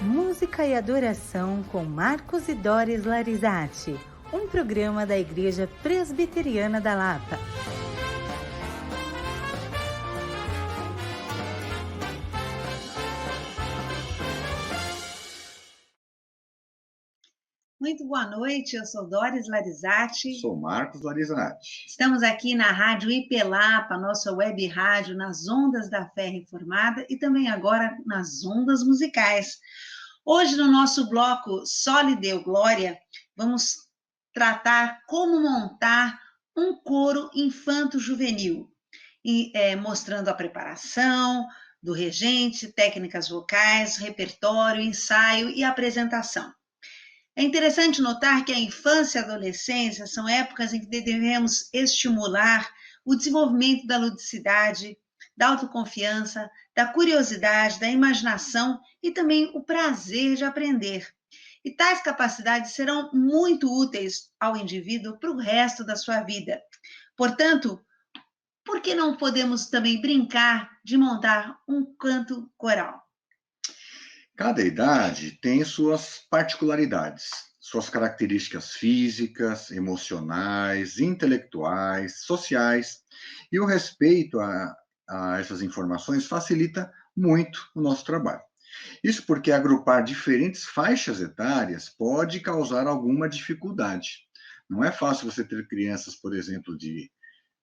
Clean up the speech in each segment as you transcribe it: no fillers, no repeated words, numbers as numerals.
Música e Adoração com Marcos e Doris Larizati, um programa da Igreja Presbiteriana da Lapa. Muito boa noite, eu sou Doris Larizati. Sou Marcos Larizati. Estamos aqui na Rádio IP Lapa, nossa web rádio, nas ondas da fé reformada e também agora nas ondas musicais. Hoje, no nosso bloco Só lhe deu glória, vamos tratar como montar um coro infanto-juvenil, mostrando a preparação do regente, técnicas vocais, repertório, ensaio e apresentação. É interessante notar que a infância e a adolescência são épocas em que devemos estimular o desenvolvimento da ludicidade, da autoconfiança, da curiosidade, da imaginação e também o prazer de aprender. E tais capacidades serão muito úteis ao indivíduo para o resto da sua vida. Portanto, por que não podemos também brincar de montar um canto coral? Cada idade tem suas particularidades, suas características físicas, emocionais, intelectuais, sociais, e o respeito a essas informações facilita muito o nosso trabalho. Isso porque agrupar diferentes faixas etárias pode causar alguma dificuldade. Não é fácil você ter crianças, por exemplo, de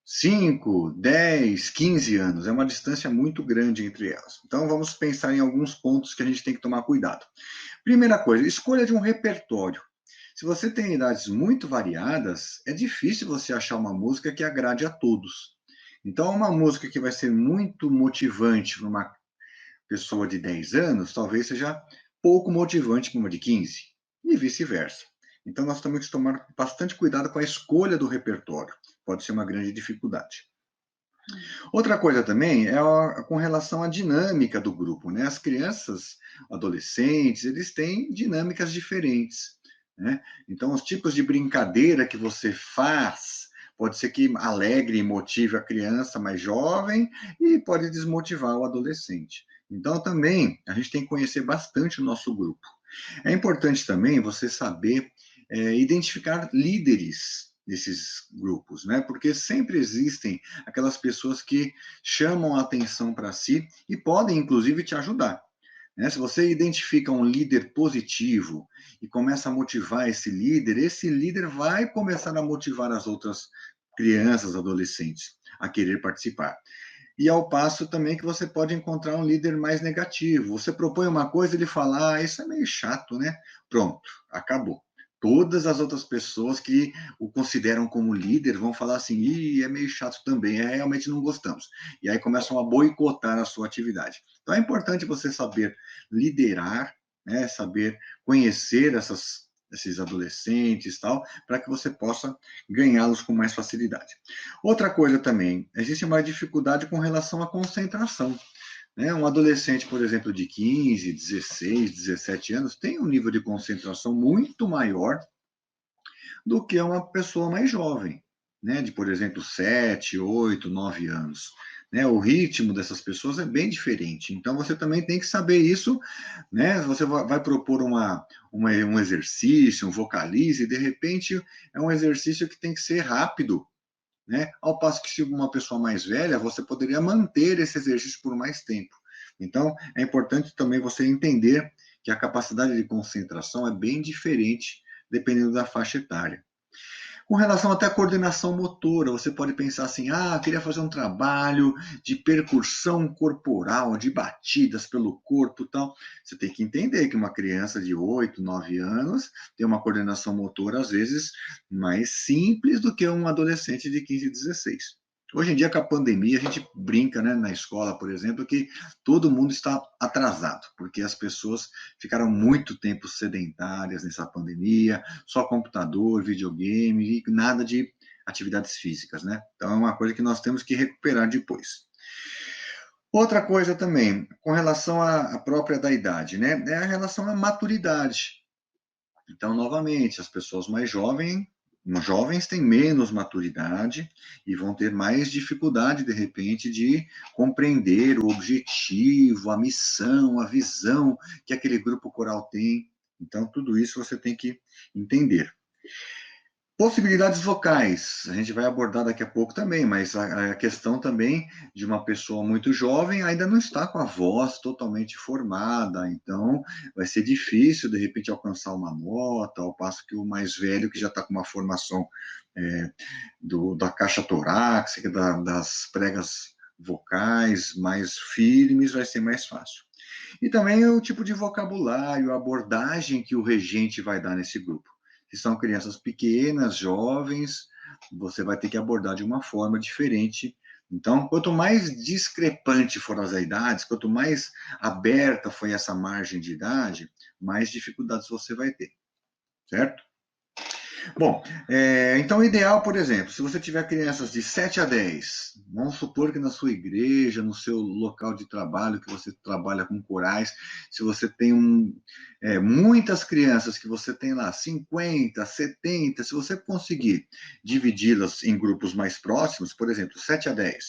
5, 10, 15 anos, é uma distância muito grande entre elas. Então, vamos pensar em alguns pontos que a gente tem que tomar cuidado. Primeira coisa, escolha de um repertório. Se você tem idades muito variadas, é difícil você achar uma música que agrade a todos. Então, uma música que vai ser muito motivante para uma pessoa de 10 anos, talvez seja pouco motivante para uma de 15, e vice-versa. Então, nós temos que tomar bastante cuidado com a escolha do repertório. Pode ser uma grande dificuldade. Outra coisa também é com relação à dinâmica do grupo, né? As crianças, adolescentes, eles têm dinâmicas diferentes, né? Então, os tipos de brincadeira que você faz pode ser que alegre e motive a criança mais jovem e pode desmotivar o adolescente. Então, também, a gente tem que conhecer bastante o nosso grupo. É importante também você saber identificar líderes desses grupos, né? Porque sempre existem aquelas pessoas que chamam a atenção para si e podem, inclusive, te ajudar. Né? Se você identifica um líder positivo e começa a motivar esse líder vai começar a motivar as outras crianças, adolescentes, a querer participar. E ao passo também que você pode encontrar um líder mais negativo. Você propõe uma coisa, ele fala, isso é meio chato, né? Pronto, acabou. Todas as outras pessoas que o consideram como líder vão falar assim, é meio chato também, realmente não gostamos. E aí começam a boicotar a sua atividade. Então é importante você saber liderar, né, saber conhecer esses adolescentes e tal, para que você possa ganhá-los com mais facilidade. Outra coisa também, existe uma dificuldade com relação à concentração. Né? Um adolescente, por exemplo, de 15, 16, 17 anos, tem um nível de concentração muito maior do que uma pessoa mais jovem, né? De, por exemplo, 7, 8, 9 anos. Né? O ritmo dessas pessoas é bem diferente. Então, você também tem que saber isso, né? Você vai propor um exercício, um vocalize, e de repente é um exercício que tem que ser rápido, né? Ao passo que se uma pessoa mais velha, você poderia manter esse exercício por mais tempo. Então, é importante também você entender que a capacidade de concentração é bem diferente dependendo da faixa etária. Com relação até à coordenação motora, você pode pensar assim, queria fazer um trabalho de percussão corporal, de batidas pelo corpo e tal. Você tem que entender que uma criança de 8, 9 anos tem uma coordenação motora, às vezes, mais simples do que um adolescente de 15, 16. Hoje em dia, com a pandemia, a gente brinca, né, na escola, por exemplo, que todo mundo está atrasado, porque as pessoas ficaram muito tempo sedentárias nessa pandemia, só computador, videogame, e nada de atividades físicas, né? Então, é uma coisa que nós temos que recuperar depois. Outra coisa também, com relação à própria da idade, né? É a relação à maturidade. Então, novamente, as pessoas mais jovens Jovens têm menos maturidade e vão ter mais dificuldade, de repente, de compreender o objetivo, a missão, a visão que aquele grupo coral tem. Então, tudo isso você tem que entender. Possibilidades vocais, a gente vai abordar daqui a pouco também, mas a questão também de uma pessoa muito jovem ainda não está com a voz totalmente formada, então vai ser difícil, de repente, alcançar uma nota, ao passo que o mais velho, que já está com uma formação da caixa torácica, das pregas vocais mais firmes, vai ser mais fácil. E também o tipo de vocabulário, a abordagem que o regente vai dar nesse grupo. Se são crianças pequenas, jovens, você vai ter que abordar de uma forma diferente. Então, quanto mais discrepante foram as idades, quanto mais aberta foi essa margem de idade, mais dificuldades você vai ter, certo? Bom, então o ideal, por exemplo, se você tiver crianças de 7 a 10, vamos supor que na sua igreja, no seu local de trabalho, que você trabalha com corais, se você tem muitas crianças, que você tem lá 50, 70, se você conseguir dividi-las em grupos mais próximos, por exemplo, 7 a 10,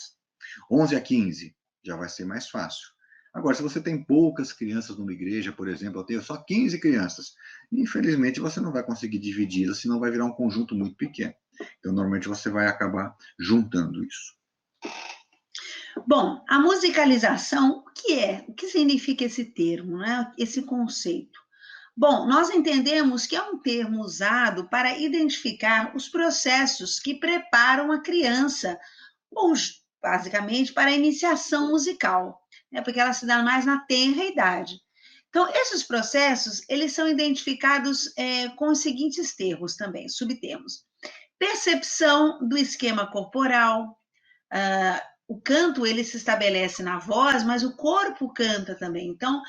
11 a 15, já vai ser mais fácil. Agora, se você tem poucas crianças numa igreja, por exemplo, eu tenho só 15 crianças, infelizmente você não vai conseguir dividi-las, senão vai virar um conjunto muito pequeno. Então, normalmente você vai acabar juntando isso. Bom, a musicalização, o que é? O que significa esse termo, né? Esse conceito? Bom, nós entendemos que é um termo usado para identificar os processos que preparam a criança, ou basicamente para a iniciação musical, né? Porque ela se dá mais na tenra idade. Então, esses processos, eles são identificados com os seguintes termos também, subtermos. Percepção do esquema corporal, o canto, ele se estabelece na voz, mas o corpo canta também. Então,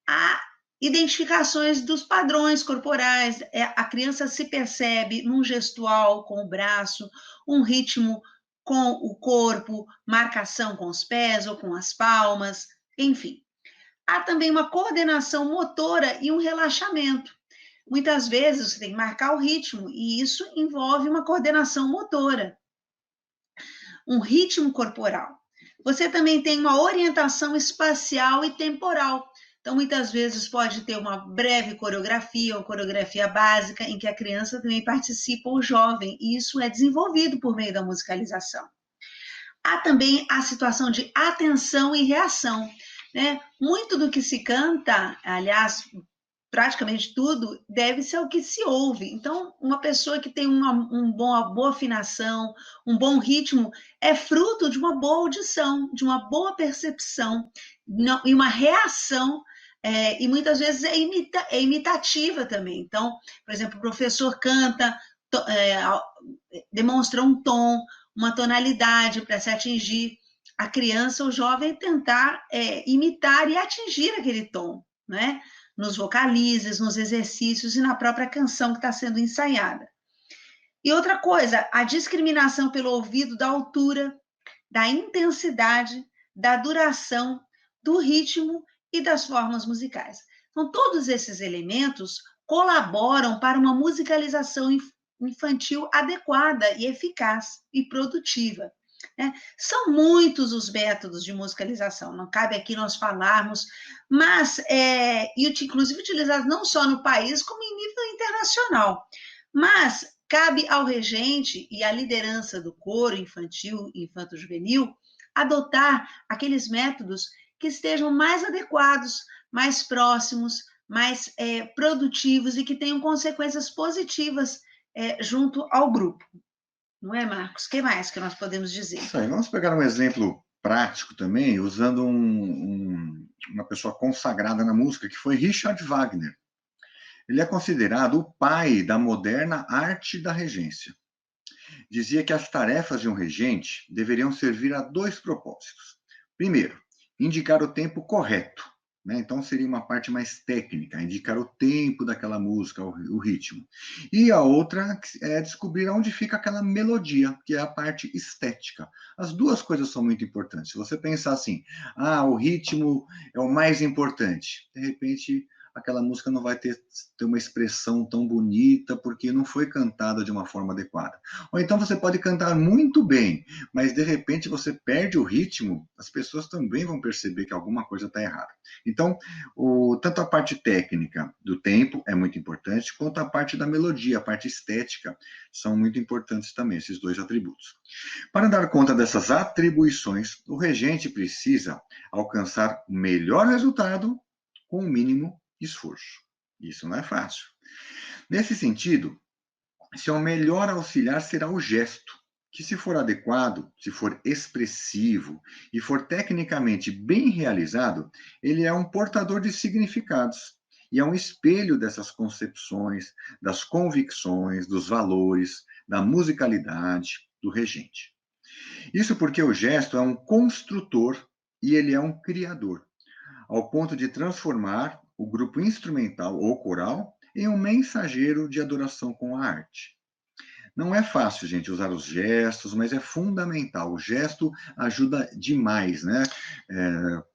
há identificações dos padrões corporais, a criança se percebe num gestual com o braço, um ritmo com o corpo, marcação com os pés ou com as palmas, enfim. Há também uma coordenação motora e um relaxamento. Muitas vezes você tem que marcar o ritmo, e isso envolve uma coordenação motora, um ritmo corporal. Você também tem uma orientação espacial e temporal. Então, muitas vezes pode ter uma breve coreografia ou coreografia básica, em que a criança também participa, ou jovem, e isso é desenvolvido por meio da musicalização. Há também a situação de atenção e reação, né? Muito do que se canta, aliás, praticamente tudo, deve-se ao que se ouve. Então, uma pessoa que tem uma boa afinação, um bom ritmo, é fruto de uma boa audição, de uma boa percepção, e uma reação, e muitas vezes é imitativa também. Então, por exemplo, o professor canta, demonstra um tom, uma tonalidade para se atingir, a criança ou jovem tentar imitar e atingir aquele tom, né? Nos vocalizes, nos exercícios e na própria canção que está sendo ensaiada. E outra coisa, a discriminação pelo ouvido da altura, da intensidade, da duração, do ritmo e das formas musicais. Então, todos esses elementos colaboram para uma musicalização infantil adequada e eficaz e produtiva. Né? São muitos os métodos de musicalização, não cabe aqui nós falarmos, mas, inclusive utilizados não só no país, como em nível internacional. Mas cabe ao regente e à liderança do coro infantil e infanto-juvenil adotar aqueles métodos que estejam mais adequados, mais próximos, mais produtivos e que tenham consequências positivas junto ao grupo. Não é, Marcos? O que mais que nós podemos dizer? Isso aí. Vamos pegar um exemplo prático também, usando uma pessoa consagrada na música, que foi Richard Wagner. Ele é considerado o pai da moderna arte da regência. Dizia que as tarefas de um regente deveriam servir a 2 propósitos. Primeiro, indicar o tempo correto, né? Então, seria uma parte mais técnica, indicar o tempo daquela música, o ritmo. E a outra é descobrir onde fica aquela melodia, que é a parte estética. As duas coisas são muito importantes. Se você pensar assim, o ritmo é o mais importante, de repente, aquela música não vai ter uma expressão tão bonita, porque não foi cantada de uma forma adequada. Ou então você pode cantar muito bem, mas de repente você perde o ritmo, as pessoas também vão perceber que alguma coisa está errada. Então, tanto a parte técnica do tempo é muito importante, quanto a parte da melodia, a parte estética, são muito importantes também, esses dois atributos. Para dar conta dessas atribuições, o regente precisa alcançar o melhor resultado com o mínimo esforço. Isso não é fácil. Nesse sentido, seu melhor auxiliar será o gesto, que se for adequado, se for expressivo e for tecnicamente bem realizado, ele é um portador de significados e é um espelho dessas concepções, das convicções, dos valores, da musicalidade do regente. Isso porque o gesto é um construtor e ele é um criador, ao ponto de transformar o grupo instrumental ou coral em um mensageiro de adoração com a arte. Não é fácil, gente, usar os gestos, mas é fundamental. O gesto ajuda demais, né?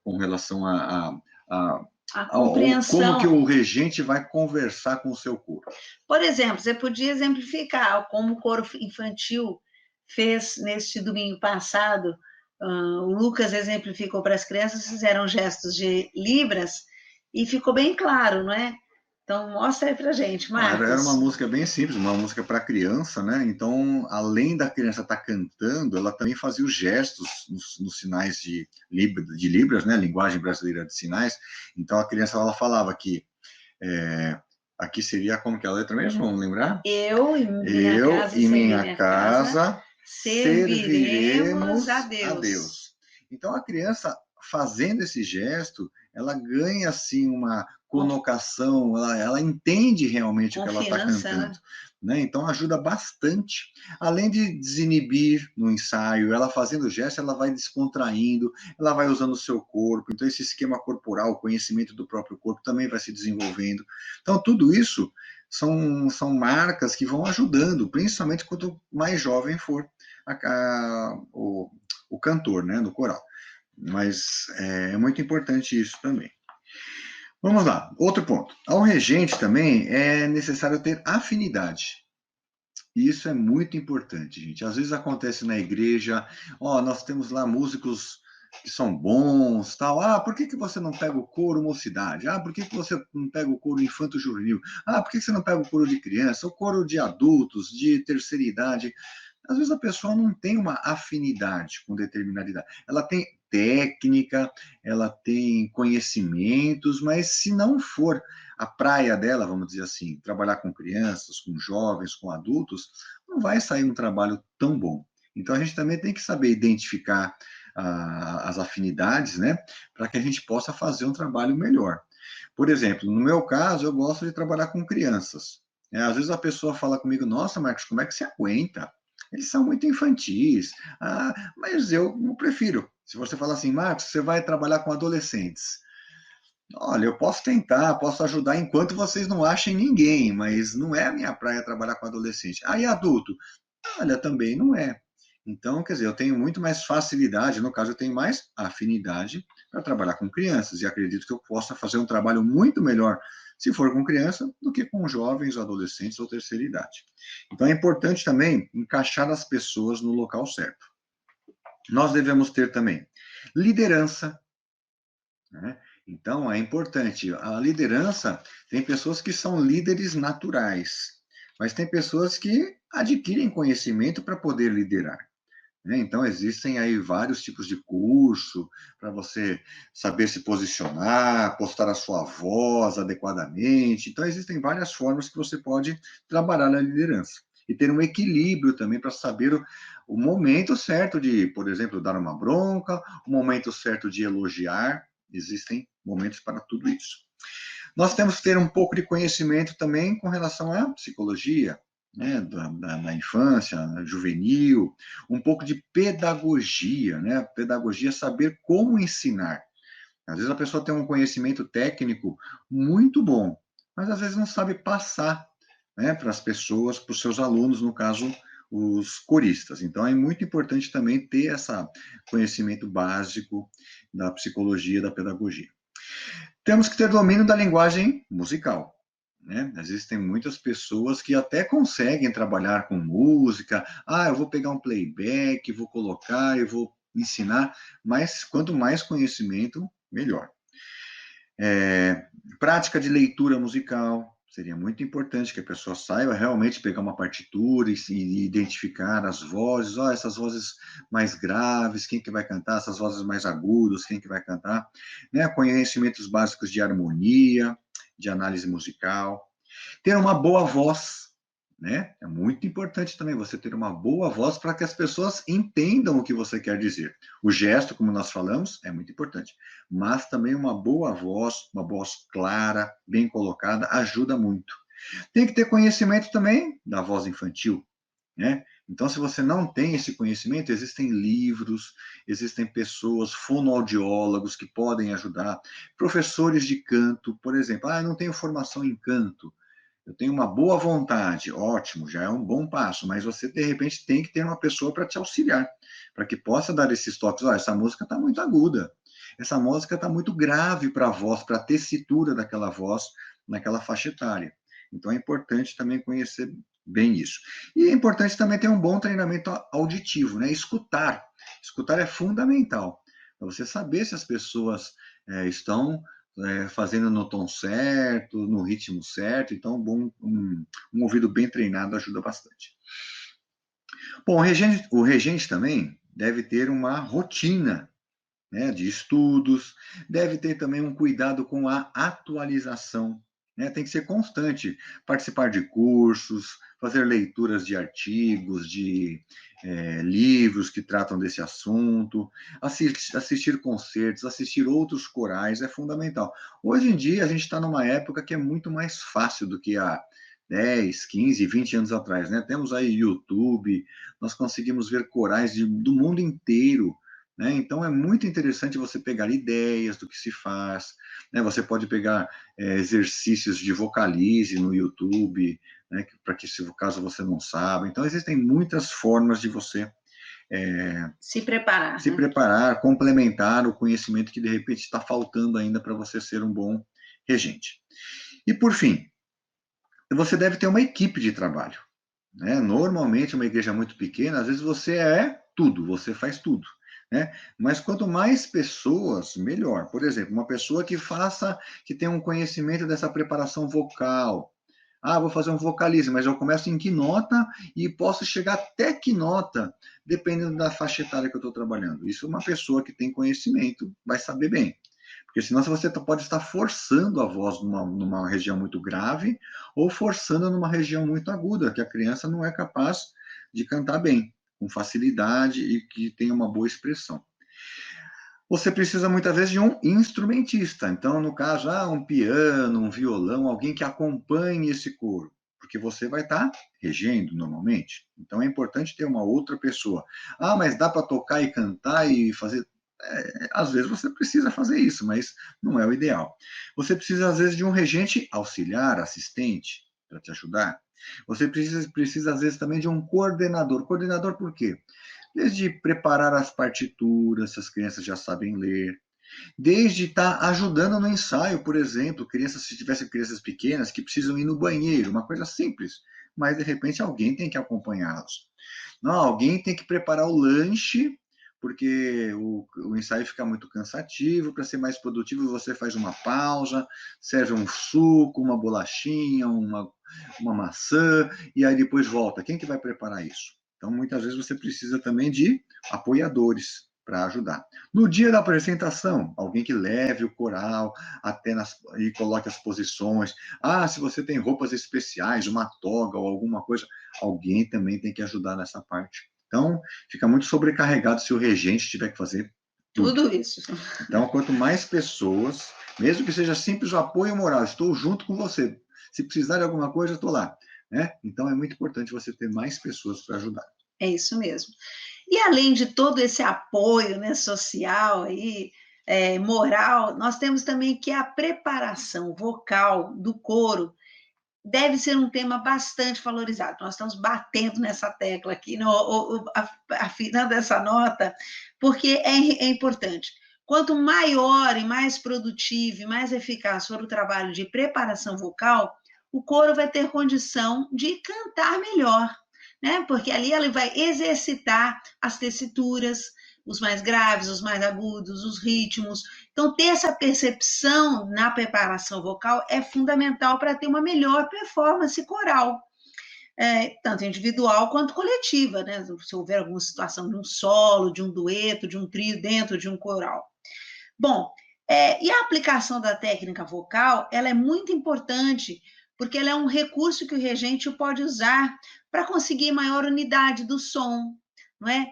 Com relação A compreensão. Como que o regente vai conversar com o seu coro. Por exemplo, você podia exemplificar como o coro infantil fez neste domingo passado. O Lucas exemplificou para as crianças, fizeram gestos de libras e ficou bem claro, não é? Então, mostra aí pra gente, Marcos. Era uma música bem simples, uma música para criança, né? Então, além da criança estar cantando, ela também fazia os gestos nos sinais de Libras, né? Linguagem brasileira de sinais. Então, a criança, ela falava que aqui seria como que é a letra mesmo? Vamos lembrar? Eu e minha casa serviremos a Deus. Então, a criança fazendo esse gesto, ela ganha, assim, uma conotação, ela entende realmente o que ela está cantando. Né? Então, ajuda bastante. Além de desinibir no ensaio, ela fazendo o gesto, ela vai descontraindo, ela vai usando o seu corpo. Então, esse esquema corporal, o conhecimento do próprio corpo também vai se desenvolvendo. Então, tudo isso são marcas que vão ajudando, principalmente quanto mais jovem for o cantor, né, do coral. Mas é muito importante isso também. Vamos lá, outro ponto. Ao regente também é necessário ter afinidade. E isso é muito importante, gente. Às vezes acontece na igreja, nós temos lá músicos que são bons, tal. Por que você não pega o coro mocidade? Por que você não pega o coro infanto-juvenil? Por que você não pega o coro de criança? O coro de adultos, de terceira idade? Às vezes a pessoa não tem uma afinidade com determinada idade. Ela tem técnica, ela tem conhecimentos, mas se não for a praia dela, vamos dizer assim, trabalhar com crianças, com jovens, com adultos, não vai sair um trabalho tão bom. Então a gente também tem que saber identificar as afinidades, né, para que a gente possa fazer um trabalho melhor. Por exemplo, no meu caso, eu gosto de trabalhar com crianças. Às vezes a pessoa fala comigo, nossa, Marcos, como é que você aguenta? Eles são muito infantis. Mas eu não prefiro. Se você falar assim, Marcos, você vai trabalhar com adolescentes. Olha, eu posso tentar, posso ajudar enquanto vocês não achem ninguém, mas não é a minha praia trabalhar com adolescente. E adulto? Olha, também não é. Então, quer dizer, eu tenho muito mais facilidade, no caso, eu tenho mais afinidade para trabalhar com crianças, e acredito que eu possa fazer um trabalho muito melhor se for com criança do que com jovens, adolescentes ou terceira idade. Então, é importante também encaixar as pessoas no local certo. Nós devemos ter também liderança, né? Então, é importante. A liderança, tem pessoas que são líderes naturais, mas tem pessoas que adquirem conhecimento para poder liderar. Então, existem aí vários tipos de curso para você saber se posicionar, postar a sua voz adequadamente. Então, existem várias formas que você pode trabalhar na liderança. E ter um equilíbrio também para saber o momento certo de, por exemplo, dar uma bronca, o momento certo de elogiar. Existem momentos para tudo isso. Nós temos que ter um pouco de conhecimento também com relação à psicologia, né, da infância, juvenil, um pouco de pedagogia, né? Pedagogia é saber como ensinar. Às vezes a pessoa tem um conhecimento técnico muito bom, mas às vezes não sabe passar, né, para as pessoas, para os seus alunos, no caso, os coristas. Então é muito importante também ter esse conhecimento básico da psicologia, da pedagogia. Temos que ter domínio da linguagem musical, né? Existem muitas pessoas que até conseguem trabalhar com música. Ah, eu vou pegar um playback, vou colocar, eu vou ensinar, mas quanto mais conhecimento, melhor. Prática de leitura musical. Seria muito importante que a pessoa saiba realmente pegar uma partitura e identificar as vozes. Ó, essas vozes mais graves, quem que vai cantar? Essas vozes mais agudas, quem que vai cantar? Né? Conhecimentos básicos de harmonia, de análise musical. Ter uma boa voz, né? É muito importante também você ter uma boa voz para que as pessoas entendam o que você quer dizer. O gesto, como nós falamos, é muito importante, mas também uma boa voz, uma voz clara, bem colocada, ajuda muito. Tem que ter conhecimento também da voz infantil, né? Então, se você não tem esse conhecimento, existem livros, existem pessoas, fonoaudiólogos que podem ajudar, professores de canto, por exemplo. Ah, eu não tenho formação em canto, eu tenho uma boa vontade, ótimo, já é um bom passo, mas você, de repente, tem que ter uma pessoa para te auxiliar, para que possa dar esses toques. Olha, essa música está muito aguda, essa música está muito grave para a voz, para a tessitura daquela voz naquela faixa etária. Então, é importante também conhecer bem isso. E é importante também ter um bom treinamento auditivo, né? Escutar. Escutar é fundamental, para você saber se as pessoas estão fazendo no tom certo, no ritmo certo. Então, um ouvido bem treinado ajuda bastante. Bom, o regente também deve ter uma rotina, né, de estudos, deve ter também um cuidado com a atualização, né, tem que ser constante, participar de cursos, fazer leituras de artigos, de livros que tratam desse assunto, assistir concertos, assistir outros corais, é fundamental. Hoje em dia, a gente está numa época que é muito mais fácil do que há 10, 15, 20 anos atrás, né? Temos aí YouTube, nós conseguimos ver corais do mundo inteiro, né? Então, é muito interessante você pegar ideias do que se faz, né? Você pode pegar exercícios de vocalize no YouTube, né? Para que, se caso você não saiba. Então, existem muitas formas de você se preparar, se preparar, complementar o conhecimento que, de repente, está faltando ainda para você ser um bom regente. E, por fim, você deve ter uma equipe de trabalho, né? Normalmente, uma igreja muito pequena, às vezes você é tudo, você faz tudo, né? Mas quanto mais pessoas, melhor. Por exemplo, uma pessoa que tenha um conhecimento dessa preparação vocal. Ah, vou fazer um vocalize, mas eu começo em que nota e posso chegar até que nota, dependendo da faixa etária que eu estou trabalhando. Isso uma pessoa que tem conhecimento vai saber bem. Porque senão você pode estar forçando a voz numa região muito grave ou forçando numa região muito aguda, que a criança não é capaz de cantar bem, com facilidade e que tenha uma boa expressão. Você precisa muitas vezes de um instrumentista. Então, no caso, um piano, um violão, alguém que acompanhe esse coro, porque você vai estar regendo normalmente. Então, é importante ter uma outra pessoa. Ah, mas dá para tocar e cantar e fazer. Às vezes você precisa fazer isso, mas não é o ideal. Você precisa, às vezes, de um regente auxiliar, assistente, para te ajudar. Você precisa, às vezes, também de um coordenador. Coordenador por quê? Desde preparar as partituras, se as crianças já sabem ler, desde estar ajudando no ensaio, por exemplo, se tivessem crianças pequenas que precisam ir no banheiro, uma coisa simples, mas de repente alguém tem que acompanhá-los. Não, alguém tem que preparar o lanche, porque o ensaio fica muito cansativo. Para ser mais produtivo, você faz uma pausa, serve um suco, uma bolachinha, uma maçã, e aí depois volta. Quem que vai preparar isso? Então, muitas vezes você precisa também de apoiadores para ajudar. No dia da apresentação, alguém que leve o coral e coloque as posições. Ah, se você tem roupas especiais, uma toga ou alguma coisa, alguém também tem que ajudar nessa parte. Então, fica muito sobrecarregado se o regente tiver que fazer tudo isso. Então, quanto mais pessoas, mesmo que seja simples o apoio moral, estou junto com você. Se precisar de alguma coisa, estou lá. Né? Então, é muito importante você ter mais pessoas para ajudar. É isso mesmo. E além de todo esse apoio, né, social aí, moral, nós temos também que a preparação vocal do coro deve ser um tema bastante valorizado. Nós estamos batendo nessa tecla aqui, afinando essa nota, porque é importante. Quanto maior e mais produtivo e mais eficaz for o trabalho de preparação vocal, o coro vai ter condição de cantar melhor, né? Porque ali ele vai exercitar as tessituras, os mais graves, os mais agudos, os ritmos. Então, ter essa percepção na preparação vocal é fundamental para ter uma melhor performance coral. Tanto individual quanto coletiva, né? Se houver alguma situação de um solo, de um dueto, de um trio dentro de um coral. Bom, e a aplicação da técnica vocal, ela é muito importante, porque ela é um recurso que o regente pode usar para conseguir maior unidade do som, não é?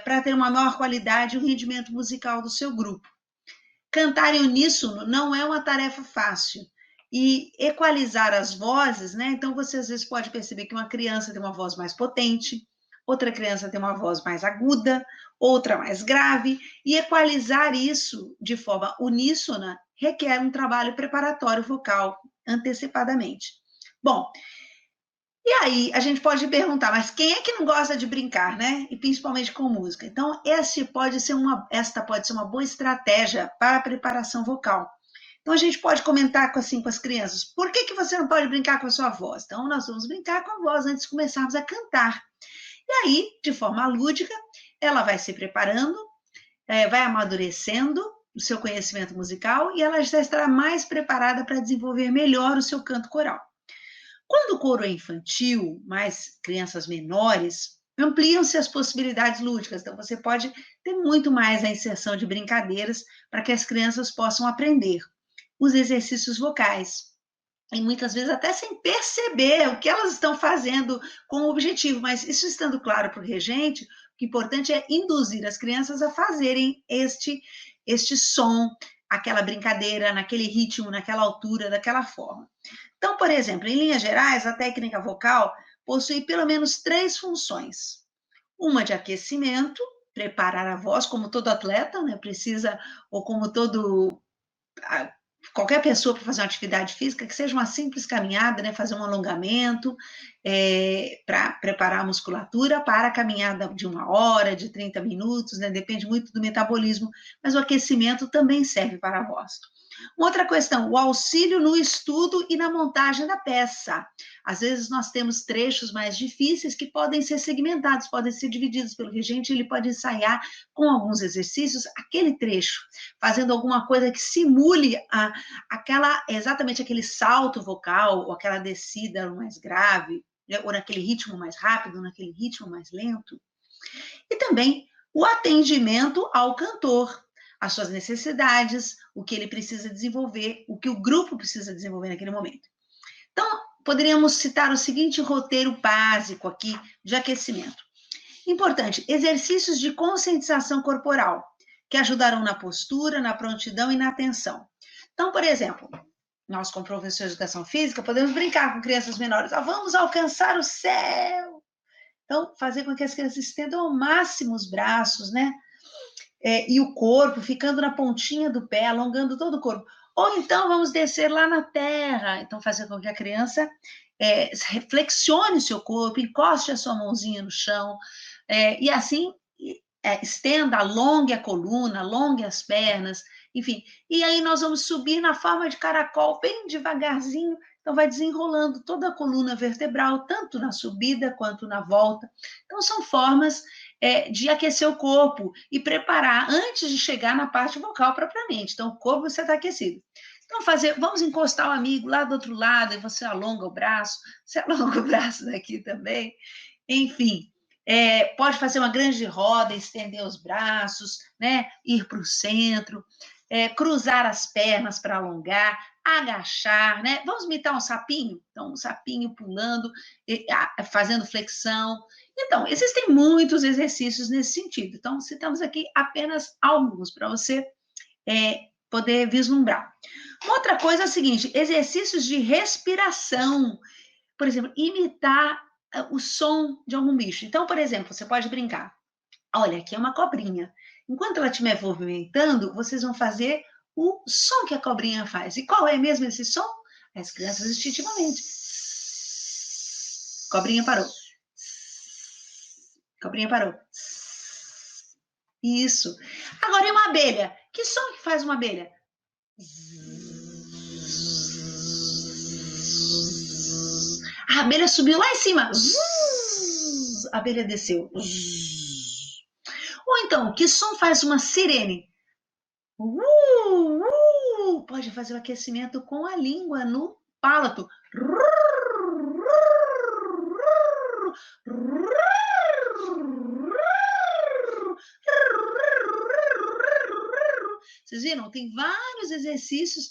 Para ter uma maior qualidade e um rendimento musical do seu grupo. Cantar em uníssono não é uma tarefa fácil. E equalizar as vozes, né? Então, você às vezes pode perceber que uma criança tem uma voz mais potente, outra criança tem uma voz mais aguda, outra mais grave, e equalizar isso de forma uníssona requer um trabalho preparatório vocal antecipadamente. Bom, e aí a gente pode perguntar, mas quem é que não gosta de brincar, né? E principalmente com música. Então, esta pode ser uma boa estratégia para a preparação vocal. Então, a gente pode comentar com as crianças, por que você não pode brincar com a sua voz? Então, nós vamos brincar com a voz antes de começarmos a cantar. E aí, de forma lúdica, ela vai se preparando, vai amadurecendo o seu conhecimento musical e ela já estará mais preparada para desenvolver melhor o seu canto coral. Quando o coro é infantil, mais crianças menores, ampliam-se as possibilidades lúdicas. Então, você pode ter muito mais a inserção de brincadeiras para que as crianças possam aprender os exercícios vocais. E muitas vezes até sem perceber o que elas estão fazendo com o objetivo. Mas isso estando claro para o regente, o que é importante é induzir as crianças a fazerem este som, aquela brincadeira, naquele ritmo, naquela altura, daquela forma. Então, por exemplo, em linhas gerais, a técnica vocal possui pelo menos 3 funções. Uma de aquecimento, preparar a voz, como todo atleta, né, precisa, ou como qualquer pessoa para fazer uma atividade física, que seja uma simples caminhada, né, fazer um alongamento, para preparar a musculatura para a caminhada de 1 hora, de 30 minutos, né, depende muito do metabolismo, mas o aquecimento também serve para a voz. Uma outra questão, o auxílio no estudo e na montagem da peça. Às vezes nós temos trechos mais difíceis que podem ser segmentados, podem ser divididos pelo regente, ele pode ensaiar com alguns exercícios aquele trecho, fazendo alguma coisa que simule exatamente aquele salto vocal, ou aquela descida mais grave, ou naquele ritmo mais rápido, ou naquele ritmo mais lento. E também o atendimento ao cantor, as suas necessidades, o que ele precisa desenvolver, o que o grupo precisa desenvolver naquele momento. Então, poderíamos citar o seguinte roteiro básico aqui de aquecimento. Importante, exercícios de conscientização corporal, que ajudarão na postura, na prontidão e na atenção. Então, por exemplo, nós como professores de educação física podemos brincar com crianças menores. Vamos alcançar o céu! Então, fazer com que as crianças estendam ao máximo os braços, né? E o corpo, ficando na pontinha do pé, alongando todo o corpo. Ou então vamos descer lá na terra. Então, fazer com que a criança reflexione o seu corpo, encoste a sua mãozinha no chão, e assim estenda, alongue a coluna, alongue as pernas, enfim. E aí nós vamos subir na forma de caracol, bem devagarzinho. Então, vai desenrolando toda a coluna vertebral, tanto na subida quanto na volta. Então, são formas de aquecer o corpo e preparar antes de chegar na parte vocal propriamente. Então, o corpo você está aquecido. Então, vamos encostar o amigo lá do outro lado e você alonga o braço, você alonga o braço daqui também. Enfim, pode fazer uma grande roda, estender os braços, né? Ir para o centro, cruzar as pernas para alongar, agachar, né? Vamos imitar um sapinho? Então, um sapinho pulando, fazendo flexão. Então, existem muitos exercícios nesse sentido. Então, citamos aqui apenas alguns para você poder vislumbrar. Uma outra coisa é a seguinte, exercícios de respiração. Por exemplo, imitar o som de algum bicho. Então, por exemplo, você pode brincar. Olha, aqui é uma cobrinha. Enquanto ela estiver movimentando, vocês vão fazer o som que a cobrinha faz. E qual é mesmo esse som? As crianças instintivamente. Cobrinha parou. Cobrinha parou. Isso. Agora, e uma abelha? Que som que faz uma abelha? A abelha subiu lá em cima. A abelha desceu. Ou então, que som faz uma sirene? Pode fazer o aquecimento com a língua no palato. Vocês viram? Tem vários exercícios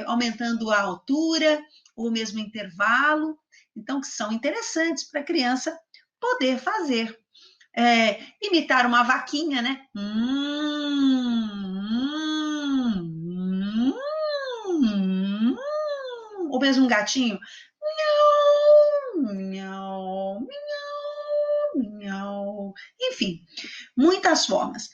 aumentando a altura, ou mesmo intervalo, então que são interessantes para a criança poder fazer. Imitar uma vaquinha, né? Ou mesmo um gatinho. Miau, miau, miau. Enfim, muitas formas.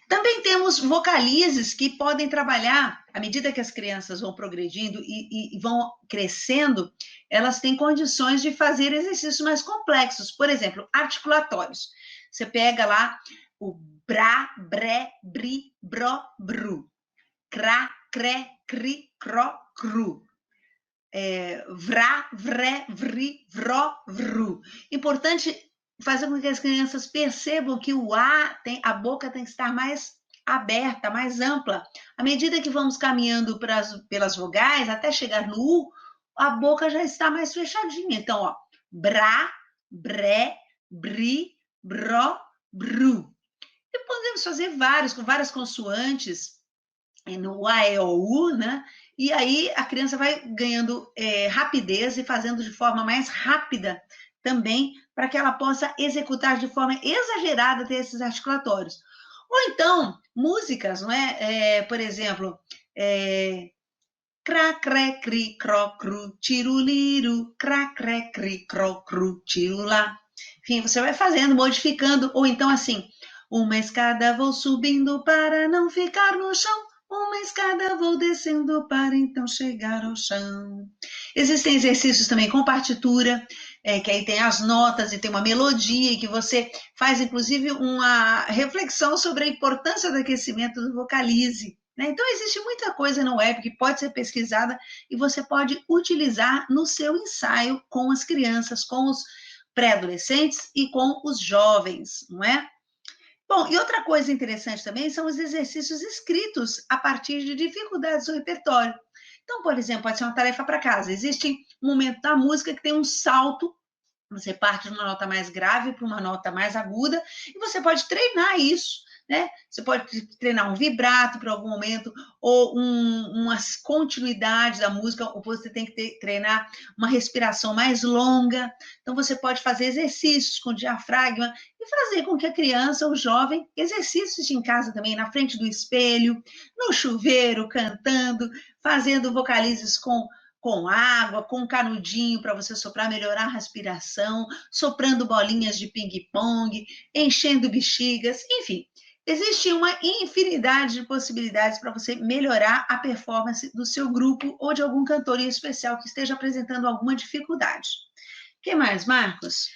Também temos vocalizes que podem trabalhar, à medida que as crianças vão progredindo e vão crescendo, elas têm condições de fazer exercícios mais complexos, por exemplo, articulatórios. Você pega lá o brá, bré, bri, bró, bru, crá, cré, cri, cró, cru, vrá, vré, vri, vró, vru. Importante fazer com que as crianças percebam que o a boca tem que estar mais aberta, mais ampla. À medida que vamos caminhando pelas vogais, até chegar no U, a boca já está mais fechadinha. Então, ó, brá, bré, bri, bró, bru. E podemos fazer vários, com várias consoantes, no A, E, O, U, né? E aí a criança vai ganhando rapidez e fazendo de forma mais rápida também, para que ela possa executar de forma exagerada esses articulatórios. Ou então, músicas, não é? Por exemplo, crá, cré, cri, cró, cru, tiruliru, crá, cré, cri, cró, cru, tirulá. Enfim, você vai fazendo, modificando, ou então assim, uma escada vou subindo para não ficar no chão, uma escada vou descendo para então chegar ao chão. Existem exercícios também com partitura, que aí tem as notas e tem uma melodia, e que você faz, inclusive, uma reflexão sobre a importância do aquecimento do vocalize. Né? Então, existe muita coisa no web que pode ser pesquisada e você pode utilizar no seu ensaio com as crianças, com os pré-adolescentes e com os jovens, não é? Bom, e outra coisa interessante também são os exercícios escritos a partir de dificuldades do repertório. Então, por exemplo, pode ser uma tarefa para casa. Existe um momento da música que tem um salto, você parte de uma nota mais grave para uma nota mais aguda, e você pode treinar isso, né? Você pode treinar um vibrato para algum momento, ou uma continuidade da música, ou você tem que treinar uma respiração mais longa. Então, você pode fazer exercícios com diafragma e fazer com que a criança ou jovem exercícios em casa também, na frente do espelho, no chuveiro, cantando, fazendo vocalizes com água, com canudinho para você soprar, melhorar a respiração, soprando bolinhas de ping-pong, enchendo bexigas, enfim. Existe uma infinidade de possibilidades para você melhorar a performance do seu grupo ou de algum cantor em especial que esteja apresentando alguma dificuldade. O que mais, Marcos?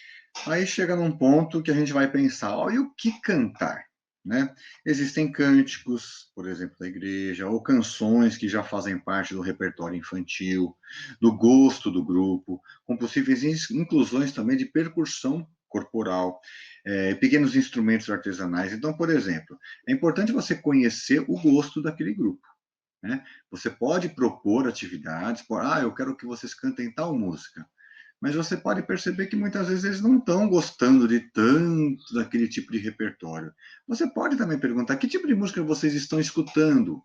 Aí chega num ponto que a gente vai pensar, e o que cantar? Né? Existem cânticos, por exemplo, da igreja, ou canções que já fazem parte do repertório infantil, do gosto do grupo, com possíveis inclusões também de percussão corporal, pequenos instrumentos artesanais. Então, por exemplo, é importante você conhecer o gosto daquele grupo. Né? Você pode propor atividades, eu quero que vocês cantem tal música. Mas você pode perceber que muitas vezes eles não estão gostando de tanto daquele tipo de repertório. Você pode também perguntar que tipo de música vocês estão escutando?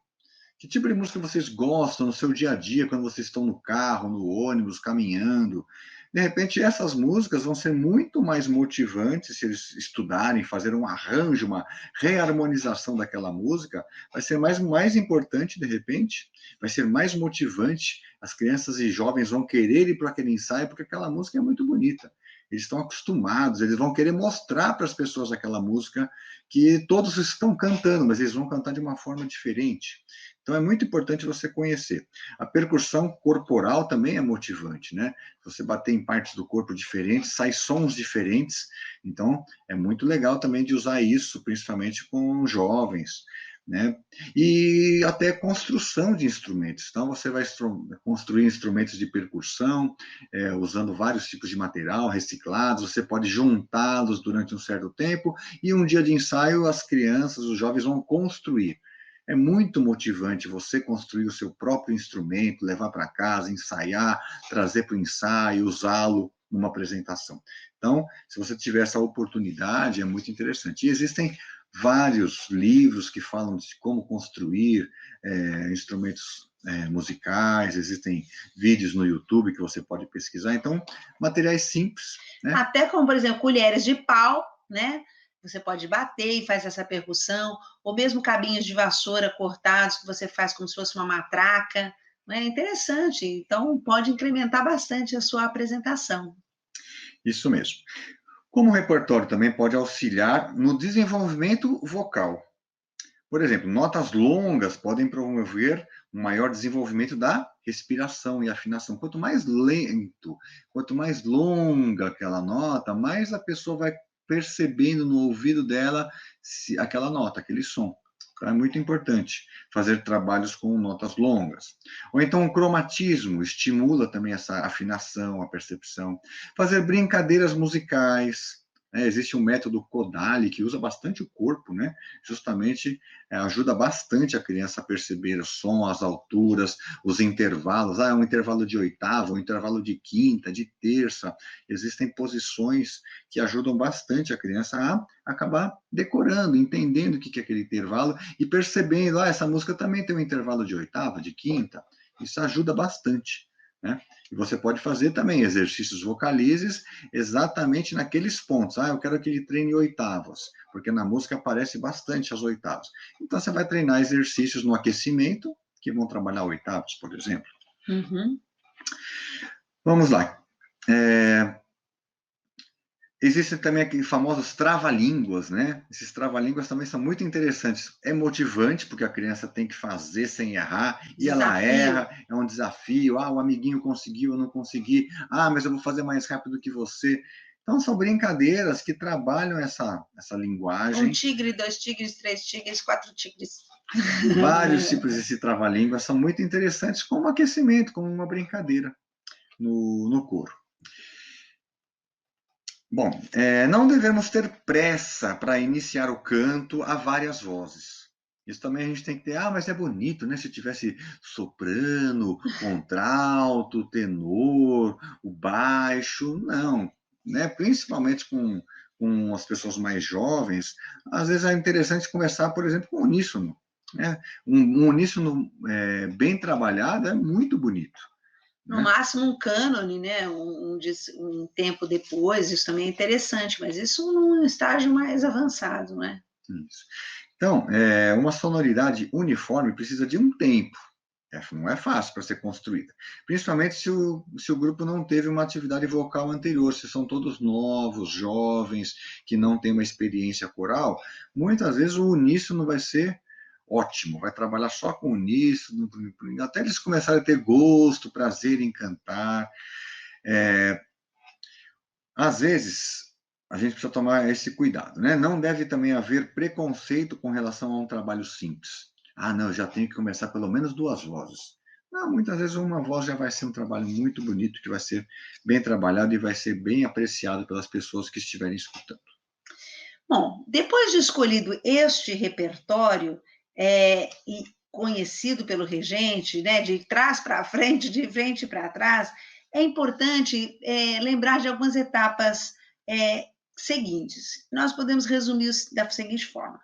Que tipo de música vocês gostam no seu dia a dia, quando vocês estão no carro, no ônibus, caminhando? De repente, essas músicas vão ser muito mais motivantes se eles estudarem, fazer um arranjo, uma reharmonização daquela música. Vai ser mais importante, de repente, vai ser mais motivante. As crianças e jovens vão querer ir para aquele ensaio, porque aquela música é muito bonita. Eles estão acostumados, eles vão querer mostrar para as pessoas aquela música que todos estão cantando, mas eles vão cantar de uma forma diferente. Então, é muito importante você conhecer. A percussão corporal também é motivante, né? Você bater em partes do corpo diferentes, sai sons diferentes. Então, é muito legal também de usar isso, principalmente com jovens, né? E até construção de instrumentos. Então, você vai construir instrumentos de percussão, usando vários tipos de material reciclados, você pode juntá-los durante um certo tempo, e um dia de ensaio, as crianças, os jovens vão construir. É muito motivante você construir o seu próprio instrumento, levar para casa, ensaiar, trazer para o ensaio, usá-lo numa apresentação. Então, se você tiver essa oportunidade, é muito interessante. E existem vários livros que falam de como construir instrumentos musicais, existem vídeos no YouTube que você pode pesquisar. Então, materiais simples, né? Até como, por exemplo, colheres de pau, né? Você pode bater e faz essa percussão, ou mesmo cabinhos de vassoura cortados, que você faz como se fosse uma matraca. É interessante, então pode incrementar bastante a sua apresentação. Isso mesmo. Como o repertório também pode auxiliar no desenvolvimento vocal. Por exemplo, notas longas podem promover um maior desenvolvimento da respiração e afinação. Quanto mais lento, quanto mais longa aquela nota, mais a pessoa vai percebendo no ouvido dela aquela nota, aquele som. Então, é muito importante fazer trabalhos com notas longas. Ou então, o cromatismo estimula também essa afinação, a percepção. Fazer brincadeiras musicais. Existe um método Kodály, que usa bastante o corpo, né? Justamente ajuda bastante a criança a perceber o som, as alturas, os intervalos. É um intervalo de oitava, um intervalo de quinta, de terça. Existem posições que ajudam bastante a criança a acabar decorando, entendendo o que é aquele intervalo e percebendo, essa música também tem um intervalo de oitava, de quinta. Isso ajuda bastante, né? E você pode fazer também exercícios vocalizes exatamente naqueles pontos. Eu quero que ele treine oitavas, porque na música aparece bastante as oitavas. Então, você vai treinar exercícios no aquecimento, que vão trabalhar oitavas, por exemplo. Uhum. Vamos lá. Existem também aqueles famosos trava-línguas, né? Esses trava-línguas também são muito interessantes. É motivante, porque a criança tem que fazer sem errar, e ela erra, é um desafio. O amiguinho conseguiu, eu não consegui. Mas eu vou fazer mais rápido que você. Então, são brincadeiras que trabalham essa linguagem. 1 tigre, 2 tigres, 3 tigres, 4 tigres. Vários tipos de trava-línguas são muito interessantes como aquecimento, como uma brincadeira no coro. Bom, não devemos ter pressa para iniciar o canto a várias vozes. Isso também a gente tem que ter, mas é bonito, né? Se tivesse soprano, contralto, tenor, o baixo, não. Né? Principalmente com as pessoas mais jovens, às vezes é interessante começar, por exemplo, com uníssono. Né? Um uníssono bem trabalhado é muito bonito. No máximo um cânone, né? Um tempo depois, isso também é interessante, mas isso num estágio mais avançado, né? Isso. Então, uma sonoridade uniforme precisa de um tempo. Não é fácil para ser construída. Principalmente se o grupo não teve uma atividade vocal anterior, se são todos novos, jovens, que não têm uma experiência coral, muitas vezes o uníssono vai ser ótimo, vai trabalhar só com uníssono, até eles começarem a ter gosto, prazer em cantar. Às vezes, a gente precisa tomar esse cuidado, né? Não deve também haver preconceito com relação a um trabalho simples. Não, eu já tenho que começar pelo menos 2 vozes. Não, muitas vezes uma voz já vai ser um trabalho muito bonito, que vai ser bem trabalhado e vai ser bem apreciado pelas pessoas que estiverem escutando. Bom, depois de escolhido este repertório, e conhecido pelo regente, né, de trás para frente, de frente para trás, é importante lembrar de algumas etapas seguintes. Nós podemos resumir da seguinte forma.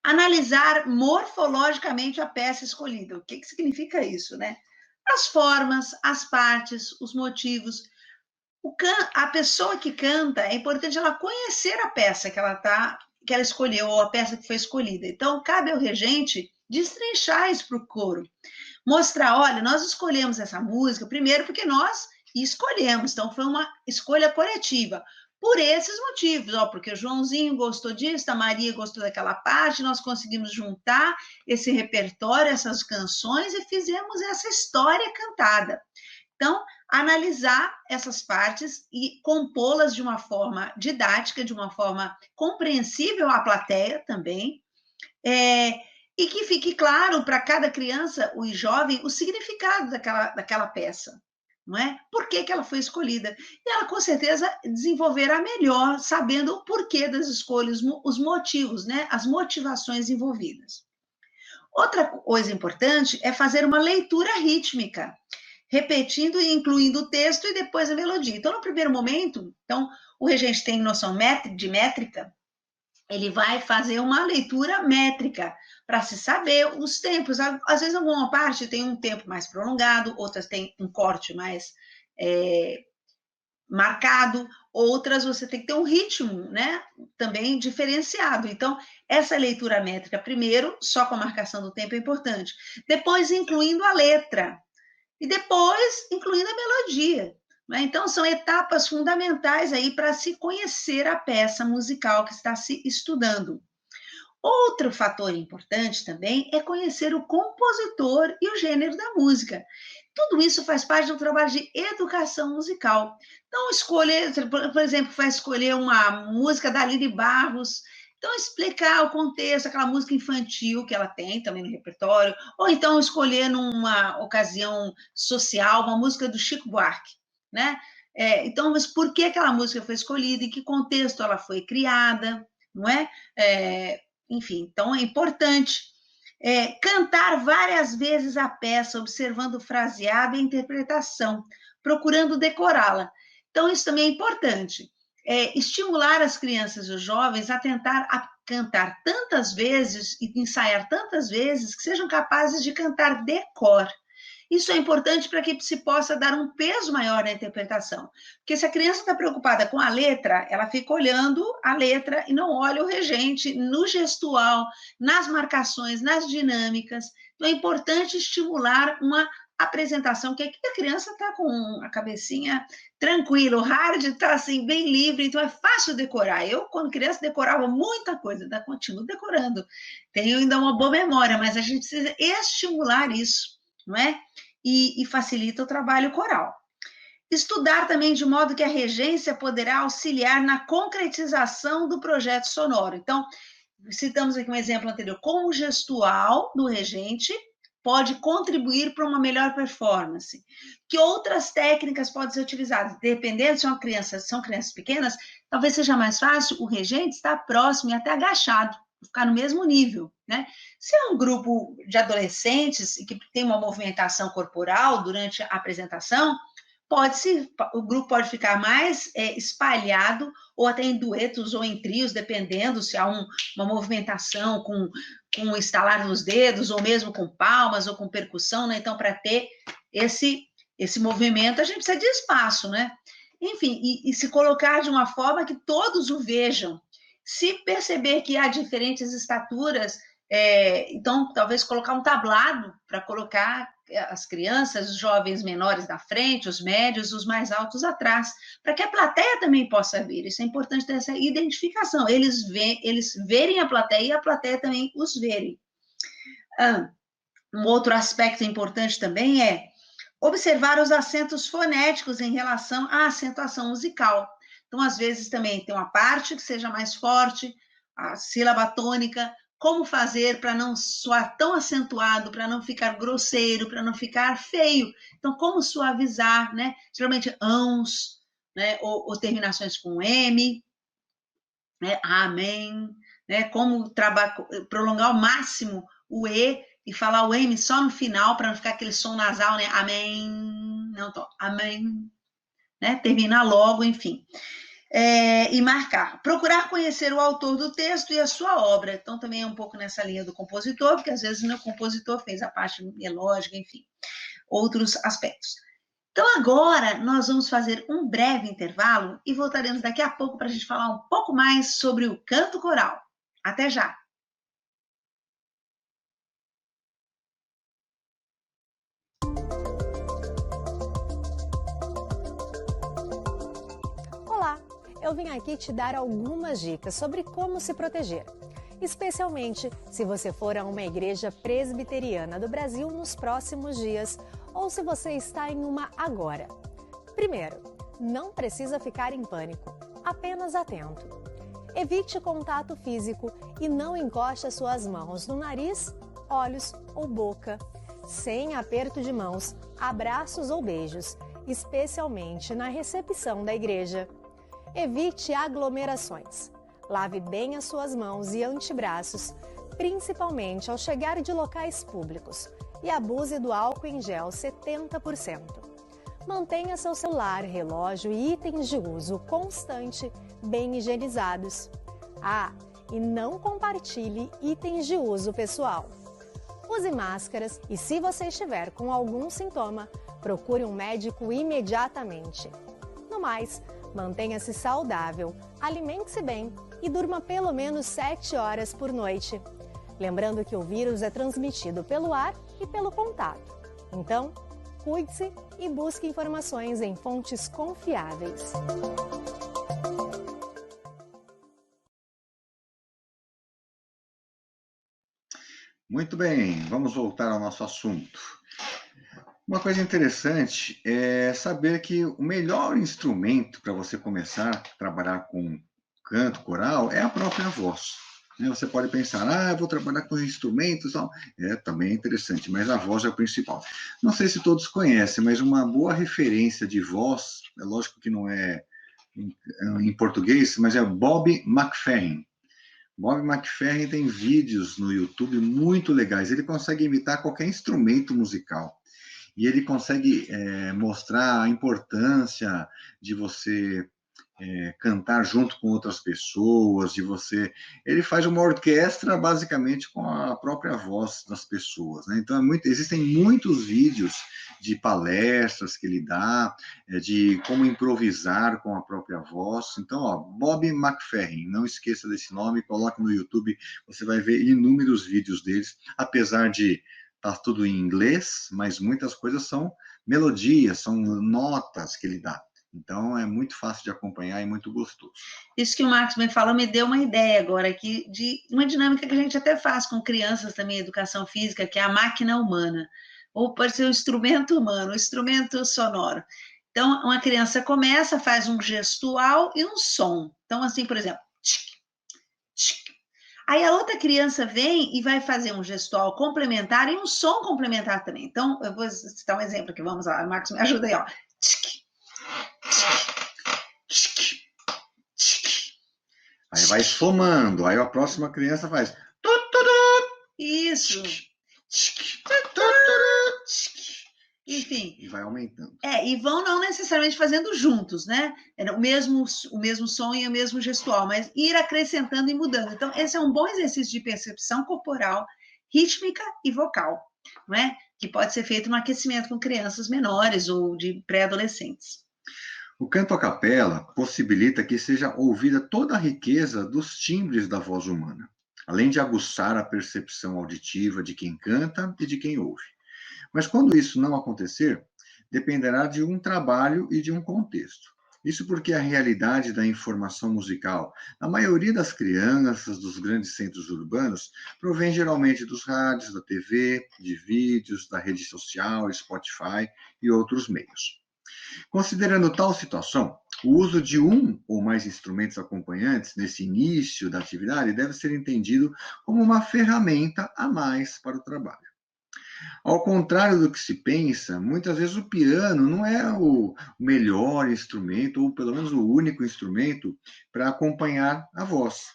Analisar morfologicamente a peça escolhida. O que significa isso, né? As formas, as partes, os motivos. A pessoa que canta, é importante ela conhecer a peça que ela escolheu, ou a peça que foi escolhida. Então, cabe ao regente destrinchar isso para o coro. Mostrar, olha, nós escolhemos essa música, primeiro porque nós escolhemos, então foi uma escolha coletiva. por esses motivos, porque o Joãozinho gostou disso, a Maria gostou daquela parte, nós conseguimos juntar esse repertório, essas canções e fizemos essa história cantada. Então, analisar essas partes e compô-las de uma forma didática, de uma forma compreensível à plateia também, e que fique claro para cada criança e jovem o significado daquela peça, não é? Por que ela foi escolhida? E ela, com certeza, desenvolverá melhor, sabendo o porquê das escolhas, os motivos, né? As motivações envolvidas. Outra coisa importante é fazer uma leitura rítmica, repetindo e incluindo o texto e depois a melodia. Então, no primeiro momento, o regente tem noção de métrica, ele vai fazer uma leitura métrica para se saber os tempos. Às vezes, alguma parte tem um tempo mais prolongado, outras tem um corte mais marcado, outras você tem que ter um ritmo, né, também diferenciado. Então, essa leitura métrica, primeiro, só com a marcação do tempo é importante. Depois, incluindo a letra. E depois, incluindo a melodia. Né? Então, são etapas fundamentais aí para se conhecer a peça musical que está se estudando. Outro fator importante também é conhecer o compositor e o gênero da música. Tudo isso faz parte do trabalho de educação musical. Então, por exemplo, vai escolher uma música da Aline Barros, então explicar o contexto, aquela música infantil que ela tem também no repertório, ou então escolher numa ocasião social uma música do Chico Buarque, né? Então, mas por que aquela música foi escolhida, em que contexto ela foi criada, não é? Enfim, então é importante cantar várias vezes a peça, observando o fraseado e a interpretação, procurando decorá-la. Então, isso também é importante. Estimular as crianças e os jovens a tentar cantar tantas vezes e ensaiar tantas vezes que sejam capazes de cantar de cor. Isso é importante para que se possa dar um peso maior na interpretação. Porque se a criança está preocupada com a letra, ela fica olhando a letra e não olha o regente no gestual, nas marcações, nas dinâmicas. Então, é importante estimular uma apresentação, que aqui a criança está com a cabecinha tranquila, o hard está assim, bem livre, então é fácil decorar. Eu, quando criança, decorava muita coisa, ainda continuo decorando. Tenho ainda uma boa memória, mas a gente precisa estimular isso, não é? E facilita o trabalho coral. Estudar também de modo que a regência poderá auxiliar na concretização do projeto sonoro. Então, citamos aqui um exemplo anterior, como o gestual do regente pode contribuir para uma melhor performance. Que outras técnicas podem ser utilizadas? Dependendo se são crianças pequenas, talvez seja mais fácil o regente estar próximo e até agachado, ficar no mesmo nível, né? Se é um grupo de adolescentes e que tem uma movimentação corporal durante a apresentação, o grupo pode ficar mais espalhado, ou até em duetos ou em trios, dependendo se há uma movimentação com o estalar dos dedos, ou mesmo com palmas, ou com percussão, né? Então, para ter esse movimento, a gente precisa de espaço, né? Enfim, e se colocar de uma forma que todos o vejam. Se perceber que há diferentes estaturas, então, talvez colocar um tablado para colocar as crianças, os jovens menores na frente, os médios, os mais altos atrás, para que a plateia também possa ver. Isso é importante ter essa identificação. Eles verem a plateia e a plateia também os verem. Um outro aspecto importante também é observar os acentos fonéticos em relação à acentuação musical. Então, às vezes, também tem uma parte que seja mais forte, a sílaba tônica, como fazer para não soar tão acentuado, para não ficar grosseiro, para não ficar feio. Então, como suavizar, né? Geralmente, ãos, né? Ou terminações com M, né? Amém, né? Como prolongar ao máximo o E e falar o M só no final, para não ficar aquele som nasal, né? Amém, não tô, amém, né? Terminar logo, enfim. E marcar. Procurar conhecer o autor do texto e a sua obra. Então, também é um pouco nessa linha do compositor, porque às vezes o compositor fez a parte melódica, enfim, outros aspectos. Então, agora nós vamos fazer um breve intervalo e voltaremos daqui a pouco para a gente falar um pouco mais sobre o canto coral. Até já! eu vim aqui te dar algumas dicas sobre como se proteger, especialmente se você for a uma igreja presbiteriana do Brasil nos próximos dias ou se você está em uma agora. Primeiro, não precisa ficar em pânico, apenas atento. Evite contato físico e não encoste as suas mãos no nariz, olhos ou boca, sem aperto de mãos, abraços ou beijos, especialmente na recepção da igreja. Evite aglomerações. Lave bem as suas mãos e antebraços, principalmente ao chegar de locais públicos, e abuse do álcool em gel 70%. Mantenha seu celular, relógio e itens de uso constante bem higienizados. E não compartilhe itens de uso pessoal. Use máscaras e, se você estiver com algum sintoma, procure um médico imediatamente. No mais, mantenha-se saudável, alimente-se bem e durma pelo menos 7 horas por noite. Lembrando que o vírus é transmitido pelo ar e pelo contato. Então, cuide-se e busque informações em fontes confiáveis. Muito bem, vamos voltar ao nosso assunto. Uma coisa interessante é saber que o melhor instrumento para você começar a trabalhar com canto coral é a própria voz. Você pode pensar, eu vou trabalhar com instrumentos, tal. Também é interessante, mas a voz é o principal. Não sei se todos conhecem, mas uma boa referência de voz, é lógico que não é em português, mas é Bob McFerrin. Bob McFerrin tem vídeos no YouTube muito legais. Ele consegue imitar qualquer instrumento musical. E ele consegue mostrar a importância de você cantar junto com outras pessoas, de você... Ele faz uma orquestra, basicamente, com a própria voz das pessoas, né? Então, existem muitos vídeos de palestras que ele dá, de como improvisar com a própria voz. Então, Bob McFerrin, não esqueça desse nome, coloque no YouTube, você vai ver inúmeros vídeos deles, apesar de estar tudo em inglês, mas muitas coisas são melodias, são notas que ele dá. Então, é muito fácil de acompanhar e muito gostoso. Isso que o Marcos me falou me deu uma ideia agora aqui de uma dinâmica que a gente até faz com crianças também, educação física, que é a máquina humana. Ou pode ser um instrumento humano, um instrumento sonoro. Então, uma criança começa, faz um gestual e um som. Então, assim, por exemplo, tchic, tchic. Aí a outra criança vem e vai fazer um gestual complementar e um som complementar também. Então, eu vou citar um exemplo aqui, vamos lá, o Marcos me ajuda aí, ó. Tchic. Aí vai somando, aí a próxima criança faz... Isso. Enfim. E vai aumentando. E vão não necessariamente fazendo juntos, né? O mesmo som e o mesmo gestual, mas ir acrescentando e mudando. Então, esse é um bom exercício de percepção corporal, rítmica e vocal, não é? Que pode ser feito no aquecimento com crianças menores ou de pré-adolescentes. O canto a capela possibilita que seja ouvida toda a riqueza dos timbres da voz humana, além de aguçar a percepção auditiva de quem canta e de quem ouve. Mas quando isso não acontecer, dependerá de um trabalho e de um contexto. Isso porque a realidade da informação musical, na maioria das crianças dos grandes centros urbanos, provém geralmente dos rádios, da TV, de vídeos, da rede social, Spotify e outros meios. Considerando tal situação, o uso de um ou mais instrumentos acompanhantes nesse início da atividade deve ser entendido como uma ferramenta a mais para o trabalho. Ao contrário do que se pensa, muitas vezes o piano não é o melhor instrumento, ou pelo menos o único instrumento, para acompanhar a voz.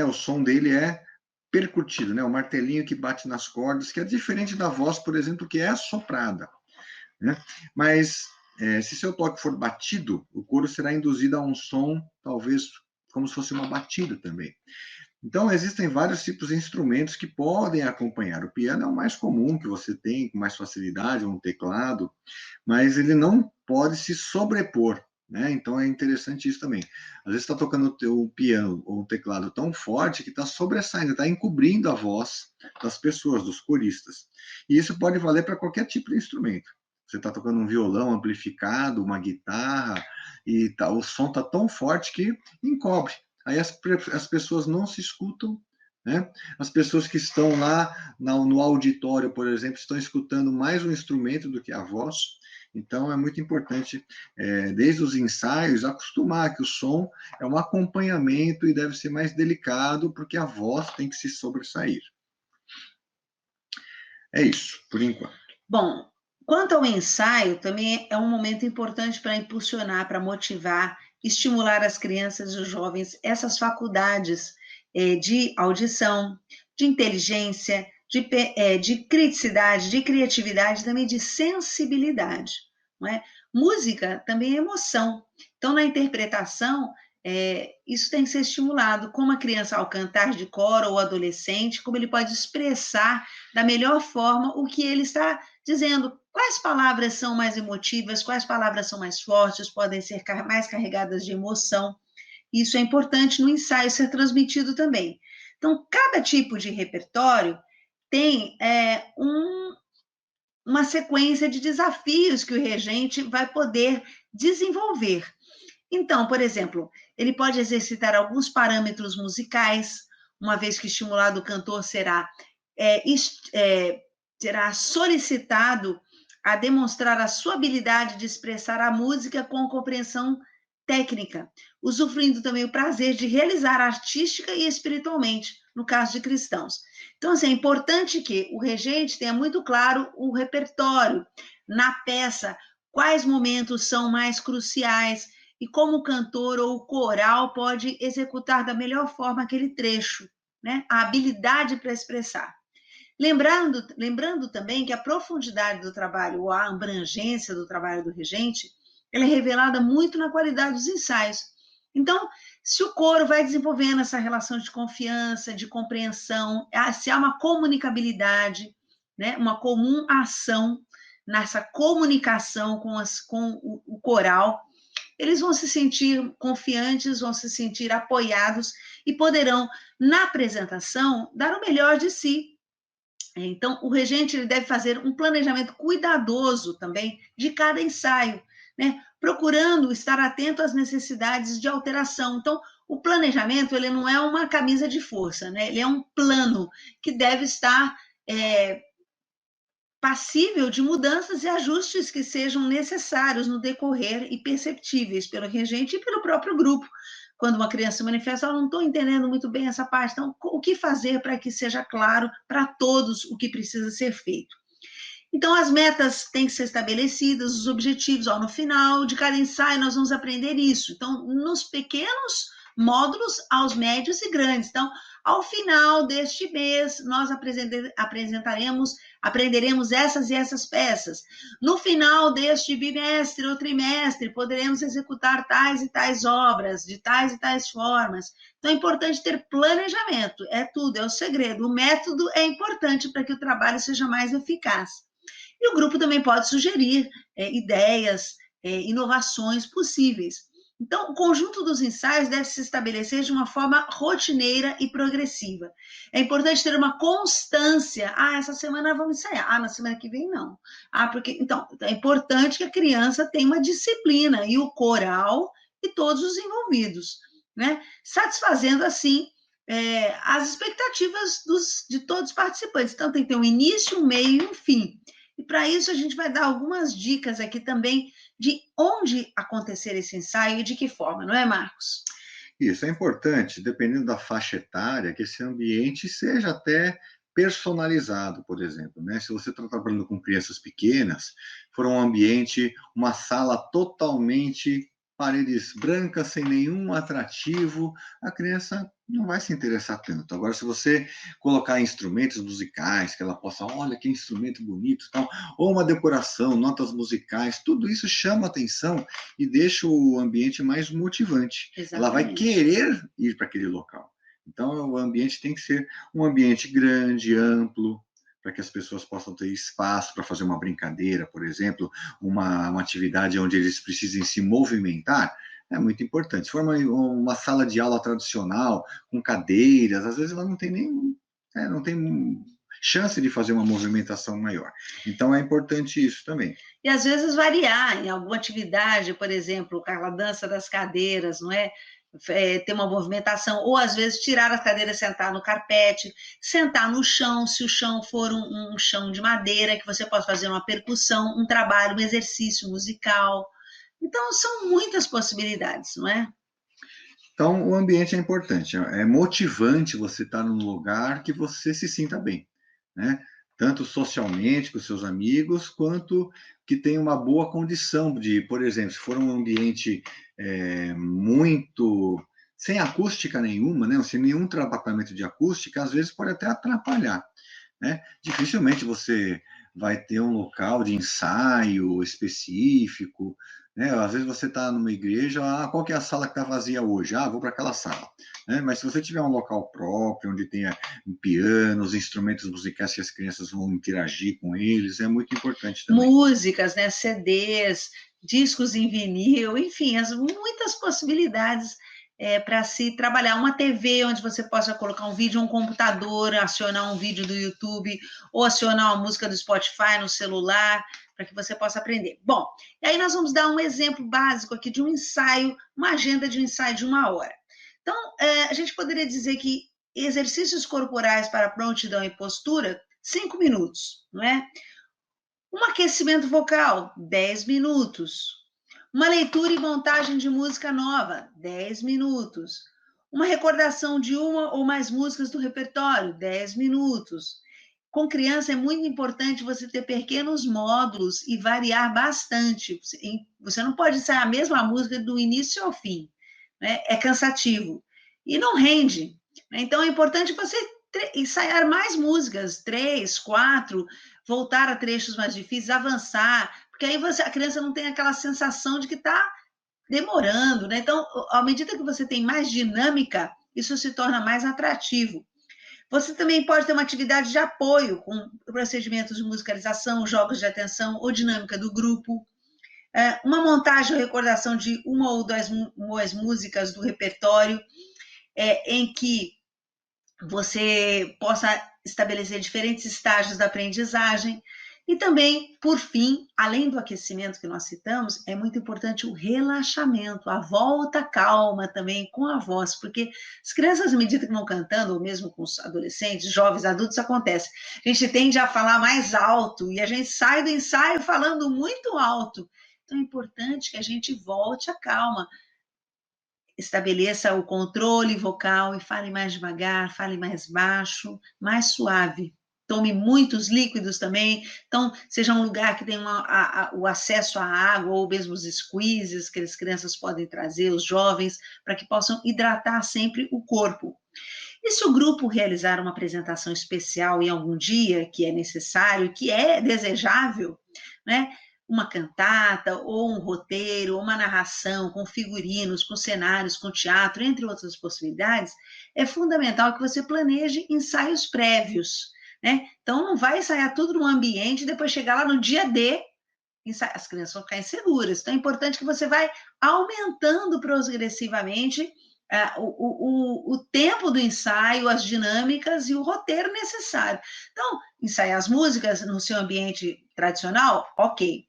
O som dele é percutido, o martelinho que bate nas cordas, que é diferente da voz, por exemplo, que é assoprada. Mas, se seu toque for batido, o coro será induzido a um som, talvez, como se fosse uma batida também. Então, existem vários tipos de instrumentos que podem acompanhar. O piano é o mais comum que você tem, com mais facilidade, um teclado, mas ele não pode se sobrepor, Então, é interessante isso também. Às vezes, está tocando o piano ou o teclado tão forte que está sobressaindo, está encobrindo a voz das pessoas, dos coristas. E isso pode valer para qualquer tipo de instrumento. Você está tocando um violão amplificado, uma guitarra, e tá, o som está tão forte que encobre. Aí as pessoas não se escutam, né? As pessoas que estão lá no auditório, por exemplo, estão escutando mais um instrumento do que a voz. Então, é muito importante, desde os ensaios, acostumar que o som é um acompanhamento e deve ser mais delicado, porque a voz tem que se sobressair. É isso, por enquanto. Bom, quanto ao ensaio, também é um momento importante para impulsionar, para motivar, estimular as crianças e os jovens essas faculdades de audição, de inteligência, de criticidade, de criatividade, também de sensibilidade. Não é? Música também é emoção. Então, na interpretação, isso tem que ser estimulado. Como a criança, ao cantar de coro, ou adolescente, como ele pode expressar da melhor forma o que ele está dizendo. Quais palavras são mais emotivas, quais palavras são mais fortes, podem ser mais carregadas de emoção. Isso é importante no ensaio ser transmitido também. Então, cada tipo de repertório tem uma sequência de desafios que o regente vai poder desenvolver. Então, por exemplo, ele pode exercitar alguns parâmetros musicais, uma vez que estimulado, o cantor será solicitado a demonstrar a sua habilidade de expressar a música com compreensão técnica, usufruindo também o prazer de realizar artística e espiritualmente, no caso de cristãos. Então, assim, é importante que o regente tenha muito claro o repertório na peça, quais momentos são mais cruciais e como o cantor ou o coral pode executar da melhor forma aquele trecho, né? A habilidade para expressar. Lembrando também que a profundidade do trabalho, ou a abrangência do trabalho do regente, ela é revelada muito na qualidade dos ensaios. Então, se o coro vai desenvolvendo essa relação de confiança, de compreensão, se há uma comunicabilidade, né, uma comum ação nessa comunicação com o coral, eles vão se sentir confiantes, vão se sentir apoiados e poderão, na apresentação, dar o melhor de si. Então, o regente ele deve fazer um planejamento cuidadoso também de cada ensaio, né? Procurando estar atento às necessidades de alteração. Então, o planejamento ele não é uma camisa de força, né? Ele é um plano que deve estar passível de mudanças e ajustes que sejam necessários no decorrer e perceptíveis pelo regente e pelo próprio grupo. Quando uma criança se manifesta, eu não estou entendendo muito bem essa parte, então o que fazer para que seja claro para todos o que precisa ser feito? Então, as metas têm que ser estabelecidas, os objetivos, no final de cada ensaio nós vamos aprender isso. Então, nos pequenos módulos, aos médios e grandes. Então, ao final deste mês, nós aprenderemos essas e essas peças. No final deste bimestre ou trimestre, poderemos executar tais e tais obras, de tais e tais formas. Então, é importante ter planejamento, é tudo, é o segredo. O método é importante para que o trabalho seja mais eficaz. E o grupo também pode sugerir ideias, inovações possíveis. Então, o conjunto dos ensaios deve se estabelecer de uma forma rotineira e progressiva. É importante ter uma constância. Essa semana vamos ensaiar. Na semana que vem não. Então, é importante que a criança tenha uma disciplina, e o coral e todos os envolvidos, né? Satisfazendo, assim, as expectativas de todos os participantes. Então, tem que ter um início, um meio e um fim. E para isso a gente vai dar algumas dicas aqui também de onde acontecer esse ensaio e de que forma, não é, Marcos? Isso é importante, dependendo da faixa etária, que esse ambiente seja até personalizado, por exemplo, né? Se você está trabalhando com crianças pequenas, for um ambiente, uma sala totalmente paredes brancas, sem nenhum atrativo, a criança não vai se interessar tanto. Agora, se você colocar instrumentos musicais, que ela possa, olha que instrumento bonito, tal, ou uma decoração, notas musicais, tudo isso chama atenção e deixa o ambiente mais motivante. Exatamente. Ela vai querer ir para aquele local. Então, o ambiente tem que ser um ambiente grande, amplo, para que as pessoas possam ter espaço para fazer uma brincadeira, por exemplo, uma atividade onde eles precisem se movimentar, é muito importante. Se for uma sala de aula tradicional, com cadeiras, às vezes ela não tem nem... não tem chance de fazer uma movimentação maior. Então, é importante isso também. E, às vezes, variar em alguma atividade, por exemplo, aquela dança das cadeiras, não é? Ter uma movimentação, ou, às vezes, tirar as cadeiras, sentar no carpete, sentar no chão, se o chão for um chão de madeira, que você possa fazer uma percussão, um trabalho, um exercício musical. Então, são muitas possibilidades, não é? Então, o ambiente é importante, é motivante você estar num lugar que você se sinta bem, né? Tanto socialmente com seus amigos, quanto que tenha uma boa condição de, por exemplo, se for um ambiente muito sem acústica nenhuma, né? Sem nenhum tratamento de acústica, às vezes pode até atrapalhar, né? Dificilmente você vai ter um local de ensaio específico, né? Às vezes você está numa igreja, qual que é a sala que está vazia hoje? Vou para aquela sala. Né? Mas se você tiver um local próprio, onde tenha pianos, instrumentos musicais que as crianças vão interagir com eles, é muito importante também. Músicas, né? CDs, discos em vinil, enfim, muitas possibilidades para se trabalhar. Uma TV onde você possa colocar um vídeo, um computador, acionar um vídeo do YouTube, ou acionar uma música do Spotify no celular, para que você possa aprender. Bom, e aí nós vamos dar um exemplo básico aqui de um ensaio, uma agenda de um ensaio de 1 hora. Então, a gente poderia dizer que exercícios corporais para prontidão e postura, 5 minutos, não é? Um aquecimento vocal, 10 minutos. Uma leitura e montagem de música nova, 10 minutos. Uma recordação de uma ou mais músicas do repertório, 10 minutos. Com criança é muito importante você ter pequenos módulos e variar bastante. Você não pode ensaiar a mesma música do início ao fim, né? É cansativo e não rende. Né? Então é importante você ensaiar mais músicas, 3, 4, voltar a trechos mais difíceis, avançar, porque aí a criança não tem aquela sensação de que está demorando, né? Então, à medida que você tem mais dinâmica, isso se torna mais atrativo. Você também pode ter uma atividade de apoio, com procedimentos de musicalização, jogos de atenção ou dinâmica do grupo. Uma montagem ou recordação de uma ou duas músicas do repertório, em que você possa estabelecer diferentes estágios da aprendizagem. E também, por fim, além do aquecimento que nós citamos, é muito importante o relaxamento, a volta calma também com a voz, porque as crianças, à medida que vão cantando, ou mesmo com os adolescentes, jovens, adultos, acontece. A gente tende a falar mais alto e a gente sai do ensaio falando muito alto. Então, é importante que a gente volte à calma, estabeleça o controle vocal e fale mais devagar, fale mais baixo, mais suave. Tome muitos líquidos também, então seja um lugar que tenha o acesso à água, ou mesmo os squeezes que as crianças podem trazer, os jovens, para que possam hidratar sempre o corpo. E se o grupo realizar uma apresentação especial em algum dia, que é necessário, que é desejável, né? Uma cantata, ou um roteiro, ou uma narração, com figurinos, com cenários, com teatro, entre outras possibilidades, é fundamental que você planeje ensaios prévios, né? Então, não vai ensaiar tudo no ambiente e depois chegar lá no dia D, as crianças vão ficar inseguras. Então, é importante que você vai aumentando progressivamente o tempo do ensaio, as dinâmicas e o roteiro necessário. Então, ensaiar as músicas no seu ambiente tradicional, ok.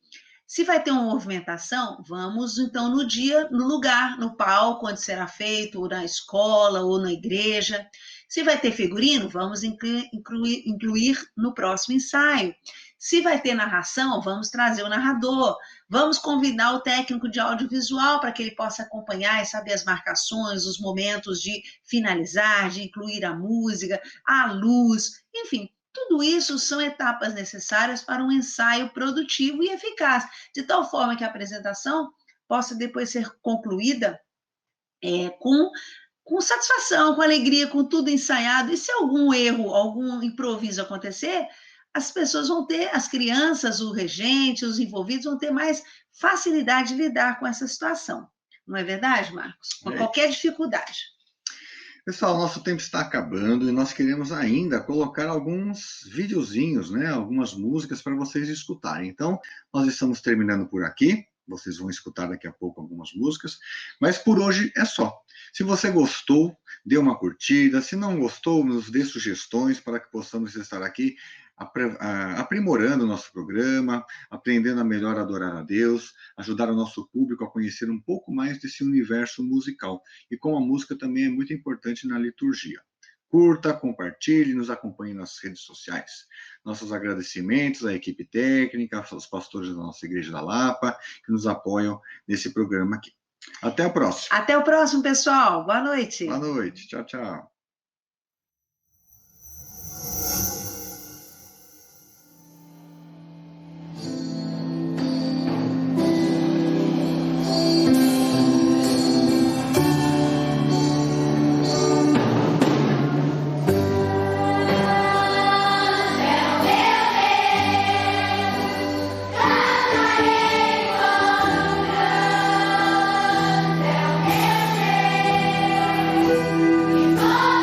Se vai ter uma movimentação, vamos, então, no dia, no lugar, no palco, onde será feito, ou na escola, ou na igreja. Se vai ter figurino, vamos incluir no próximo ensaio. Se vai ter narração, vamos trazer o narrador. Vamos convidar o técnico de audiovisual para que ele possa acompanhar e saber as marcações, os momentos de finalizar, de incluir a música, a luz, enfim. Tudo isso são etapas necessárias para um ensaio produtivo e eficaz, de tal forma que a apresentação possa depois ser concluída com satisfação, com alegria, com tudo ensaiado. E se algum erro, algum improviso acontecer, as pessoas vão ter, as crianças, o regente, os envolvidos vão ter mais facilidade de lidar com essa situação. Não é verdade, Marcos? Com qualquer dificuldade. Pessoal, nosso tempo está acabando e nós queremos ainda colocar alguns videozinhos, né? Algumas músicas para vocês escutarem. Então, nós estamos terminando por aqui. Vocês vão escutar daqui a pouco algumas músicas, mas por hoje é só. Se você gostou, dê uma curtida. Se não gostou, nos dê sugestões para que possamos estar aqui aprimorando o nosso programa, aprendendo a melhor adorar a Deus, ajudar o nosso público a conhecer um pouco mais desse universo musical. E como a música também é muito importante na liturgia. Curta, compartilhe, nos acompanhe nas redes sociais. Nossos agradecimentos à equipe técnica, aos pastores da nossa Igreja da Lapa, que nos apoiam nesse programa aqui. Até o próximo. Até o próximo, pessoal. Boa noite. Boa noite. Tchau, tchau. Oh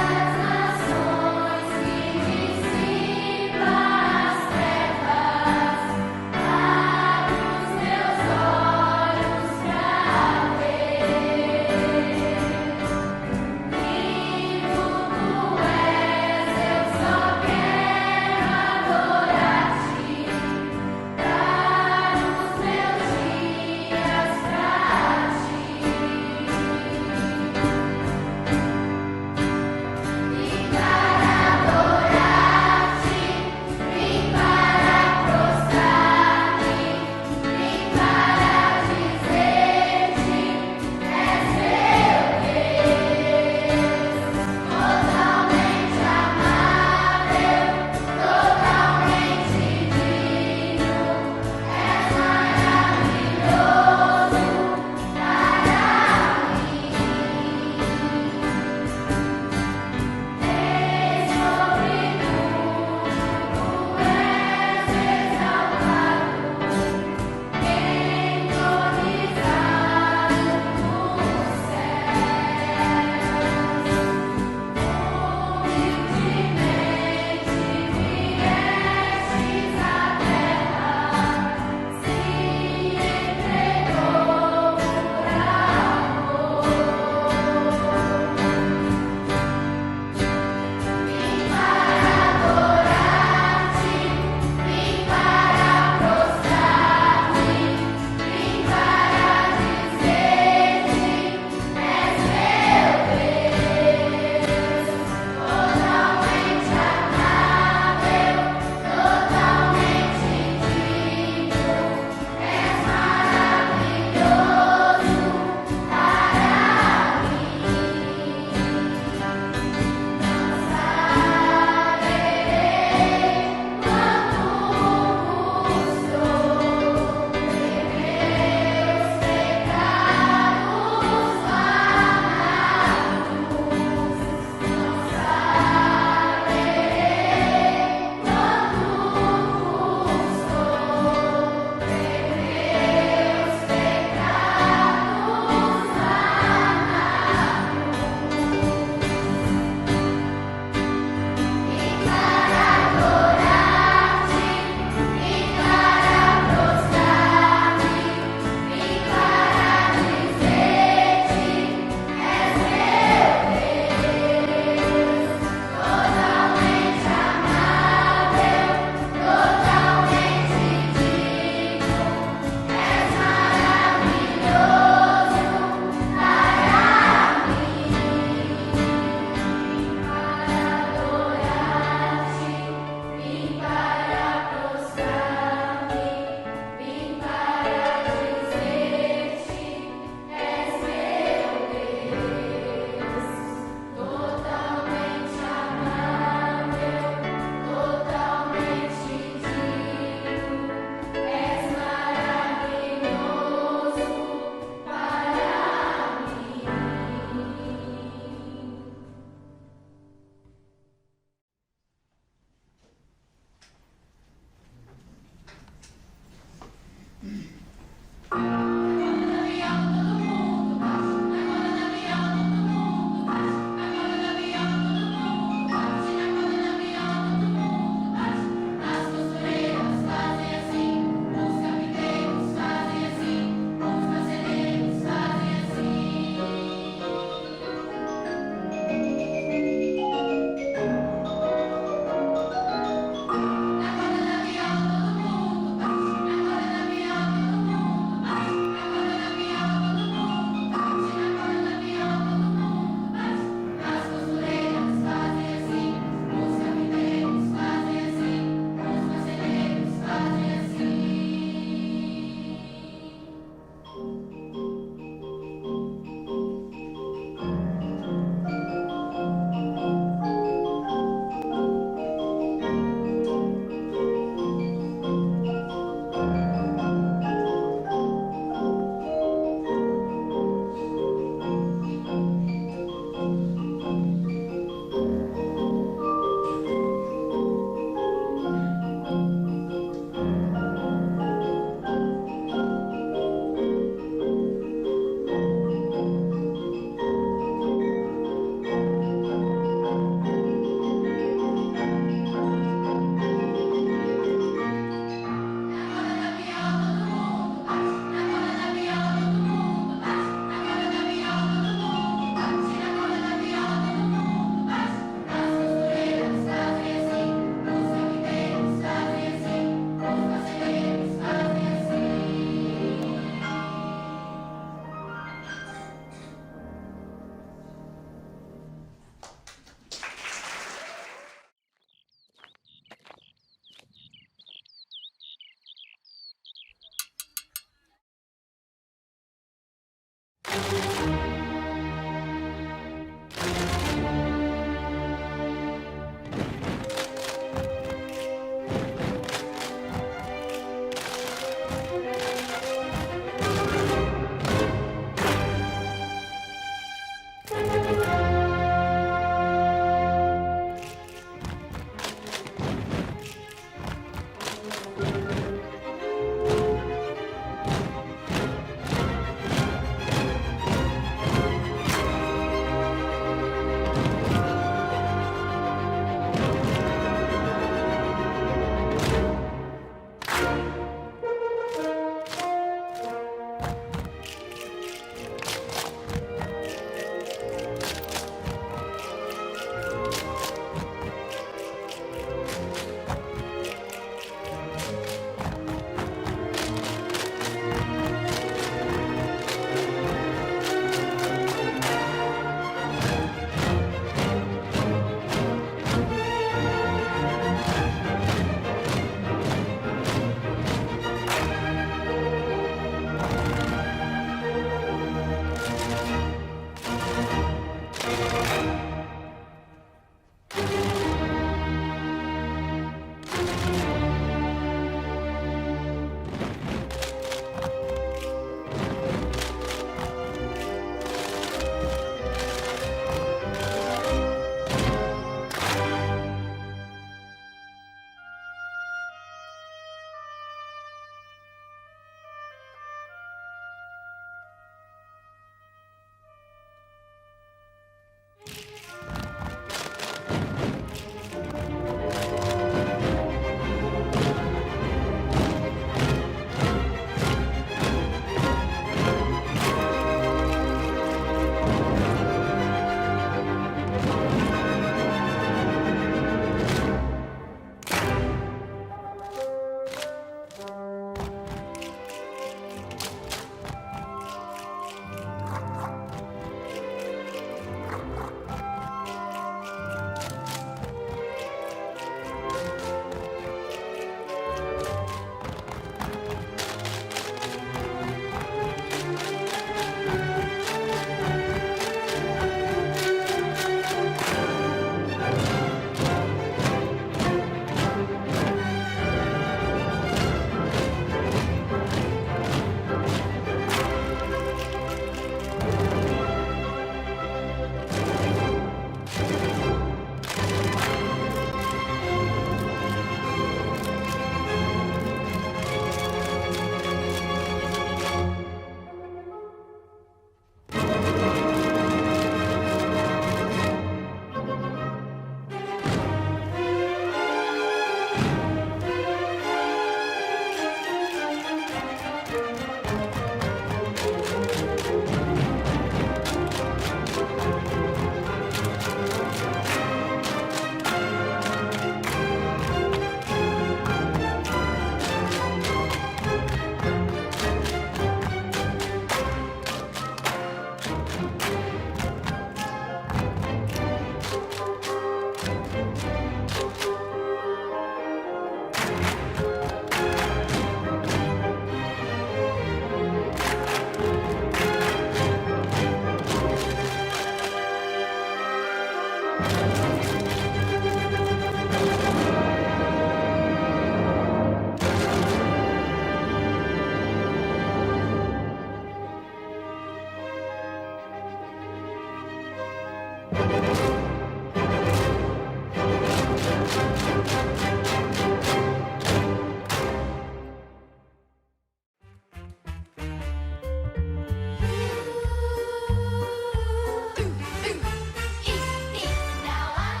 Now I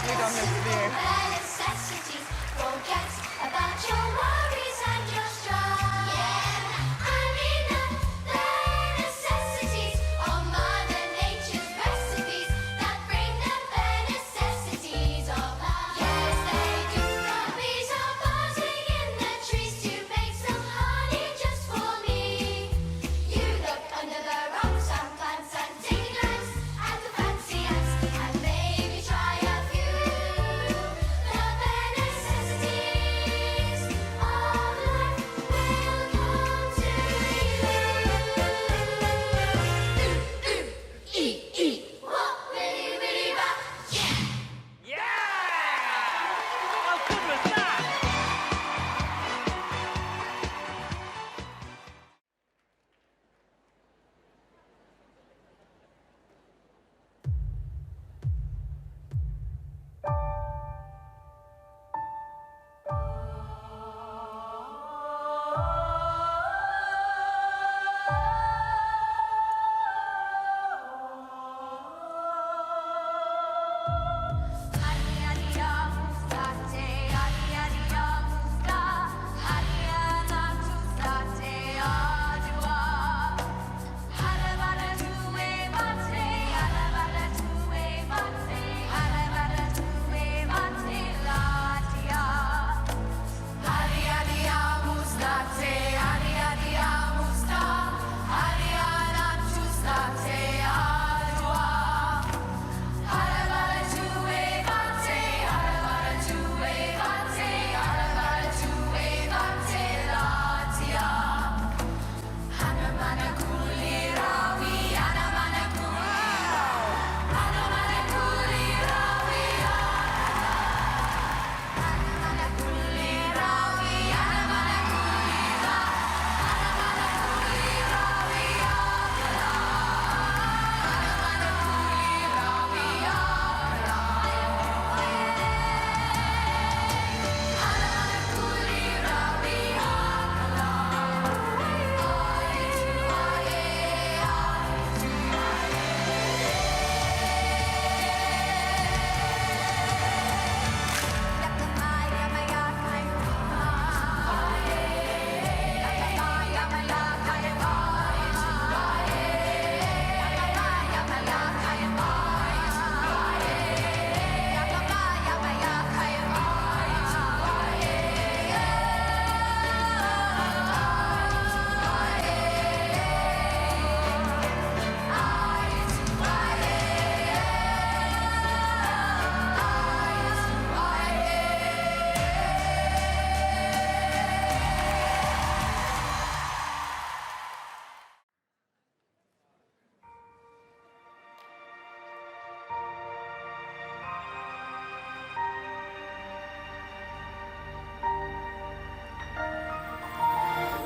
We don't miss beer. Forget about your worries and your strife. Yeah, I mean the necessities of Mother Nature's recipes that bring the bare necessities of life. Yes, they do. The bees are buzzing in the trees to make some honey just for me. You look under the rocks and plants and take a glance at the fancy ants and maybe try a few. The bare necessities of life will come to you. Eat, what really, really rock.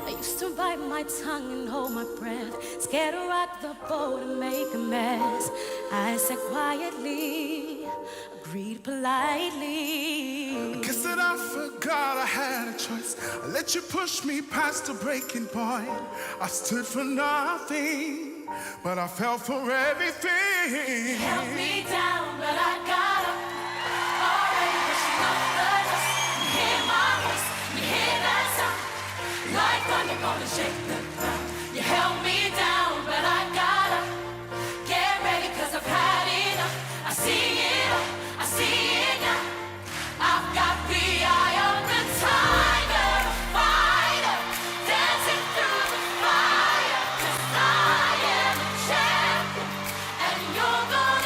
I used to bite my tongue and hold my breath, scared to rock the boat and make a mess. I said quietly, agreed politely. I guess that I forgot I had a choice. I let you push me past the breaking point. I stood for nothing, but I fell for everything. Held me down, but I got up. Already pushing off the dust. You hear my voice, you hear that sound. Like thunder gonna shake the ground. You held me down, but I got up. Get ready, 'cause I've had enough. I see it all, I see it now. I've got the eye of the tiger, a fighter, dancing through the fire. 'Cause I am a champion, and you're gonna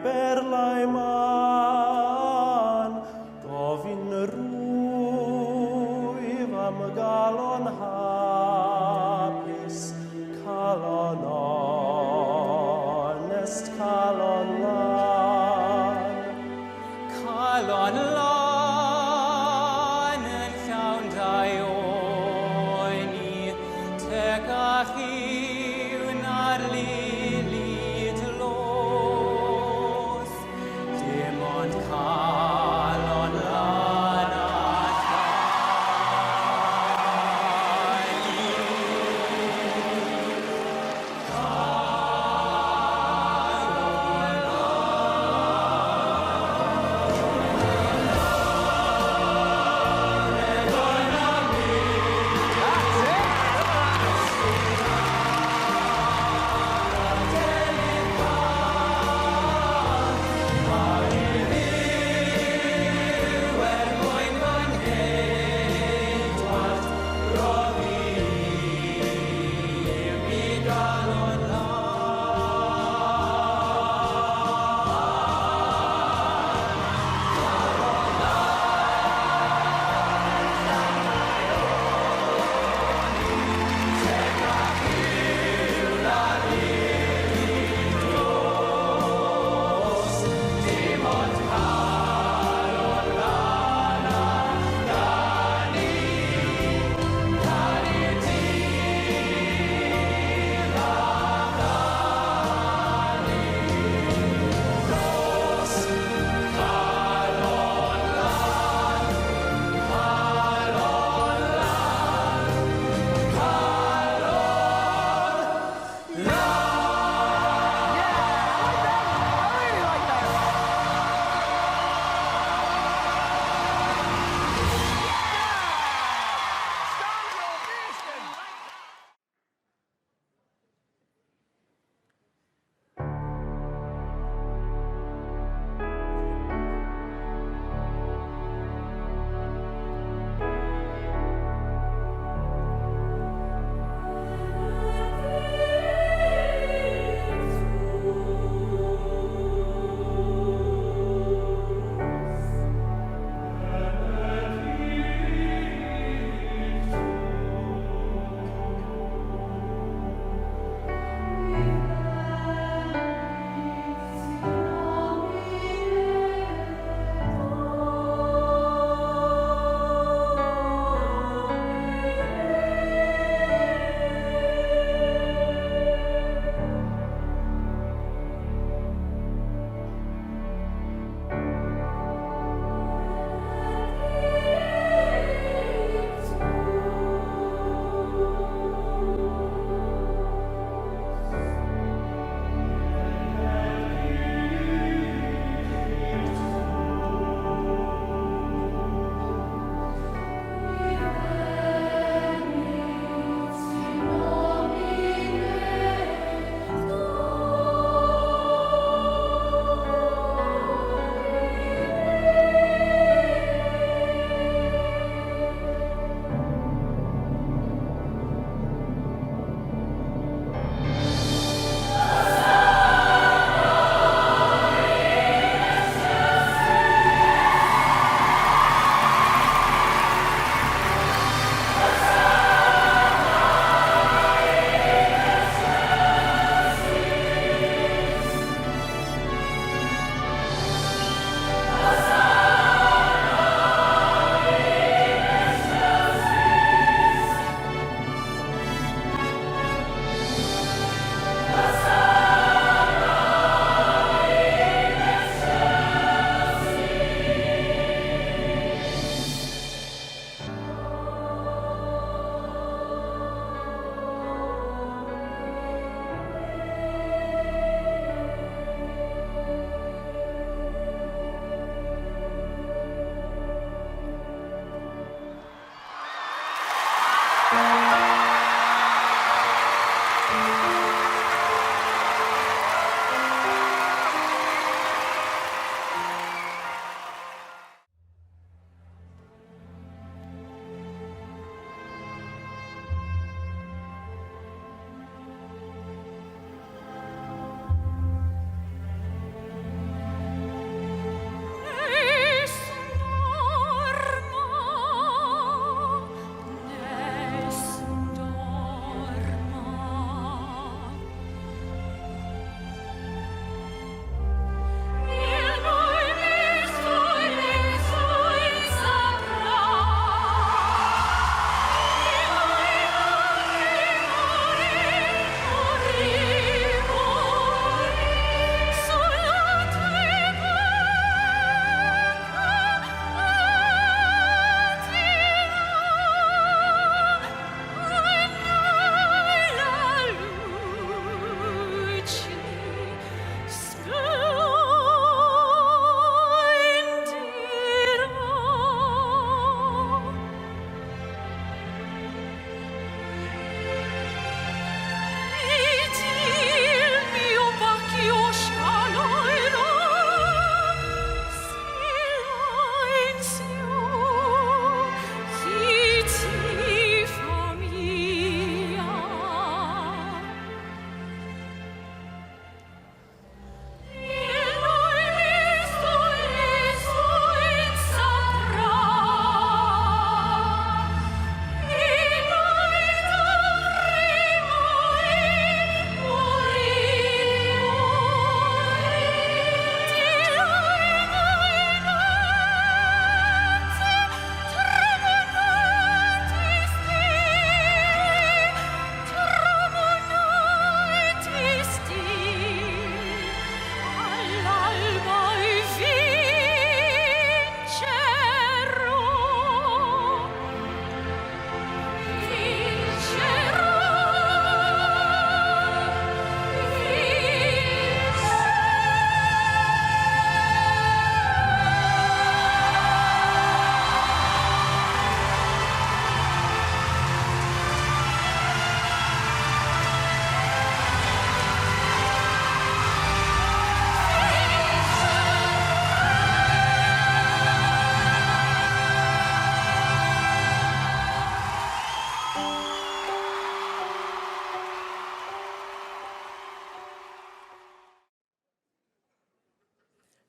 berlai man, dovin ruivam galon hapis, kalon honest, kalon lan. Kalon lan yn llawn daioni, tegach i'w na'r lili dlos.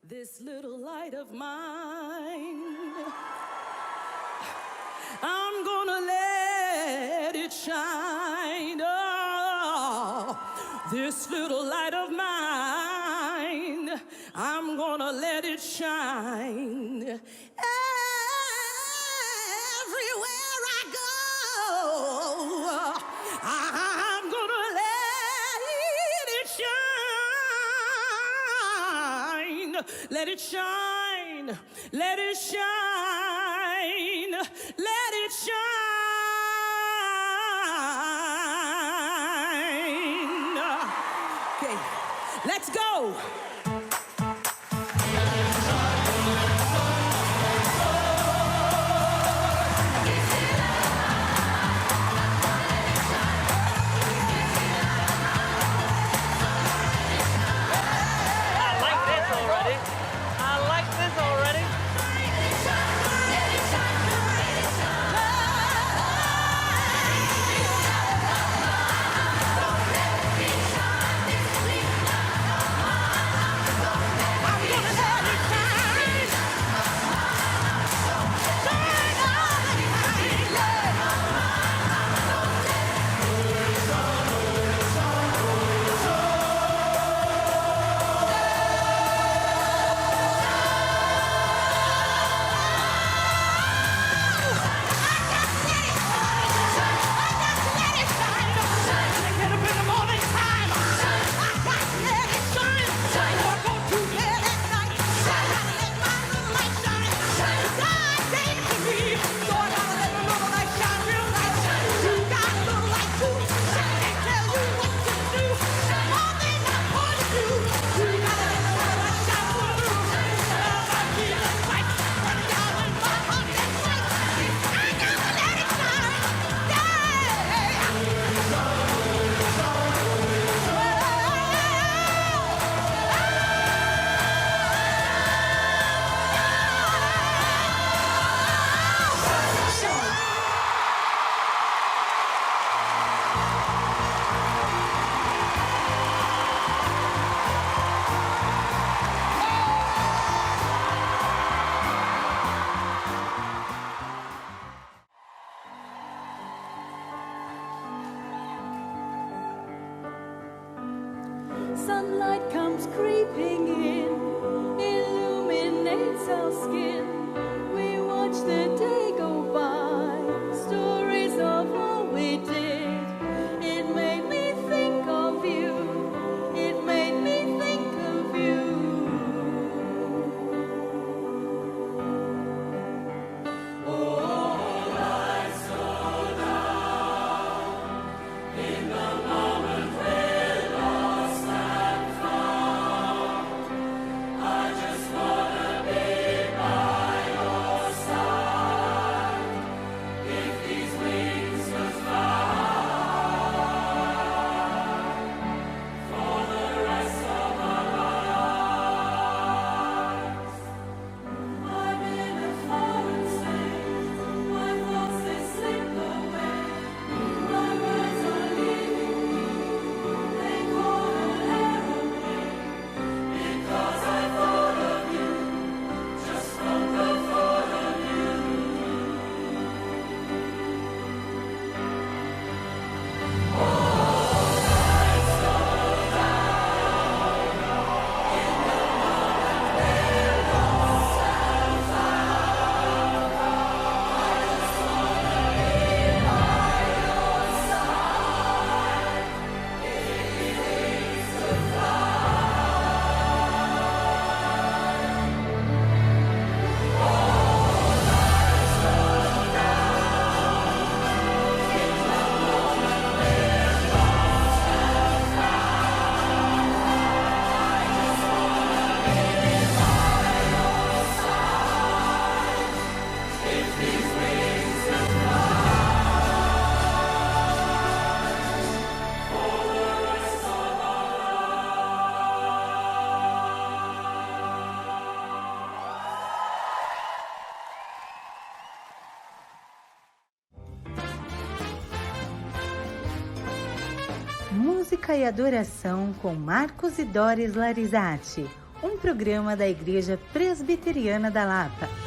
This little light of mine, I'm gonna let it shine. Oh, this little light of mine, I'm gonna let it shine. Everywhere I go, I'm gonna let it shine. Let it shine. Let it shine. Let it shine. Okay, let's go. Sunlight comes creeping in, illuminates our skin. We watch the day go by, stories of all we did. It made me think of you, it made me think of you. All lights go down in the moment we're lost and found. I just wanna be by your side. If these wings could fly for the rest of our lives. I'm in a foreign state, my thoughts they slip away. My words are leaving me, they call an aeroplane. Because I thought of you, just from the thought of you. All lights go down in the moment we're lost and found. I just wanna be by your side. If these wings could Música e adoração com Marcos e Doris Larizati. um programa da Igreja Presbiteriana da Lapa.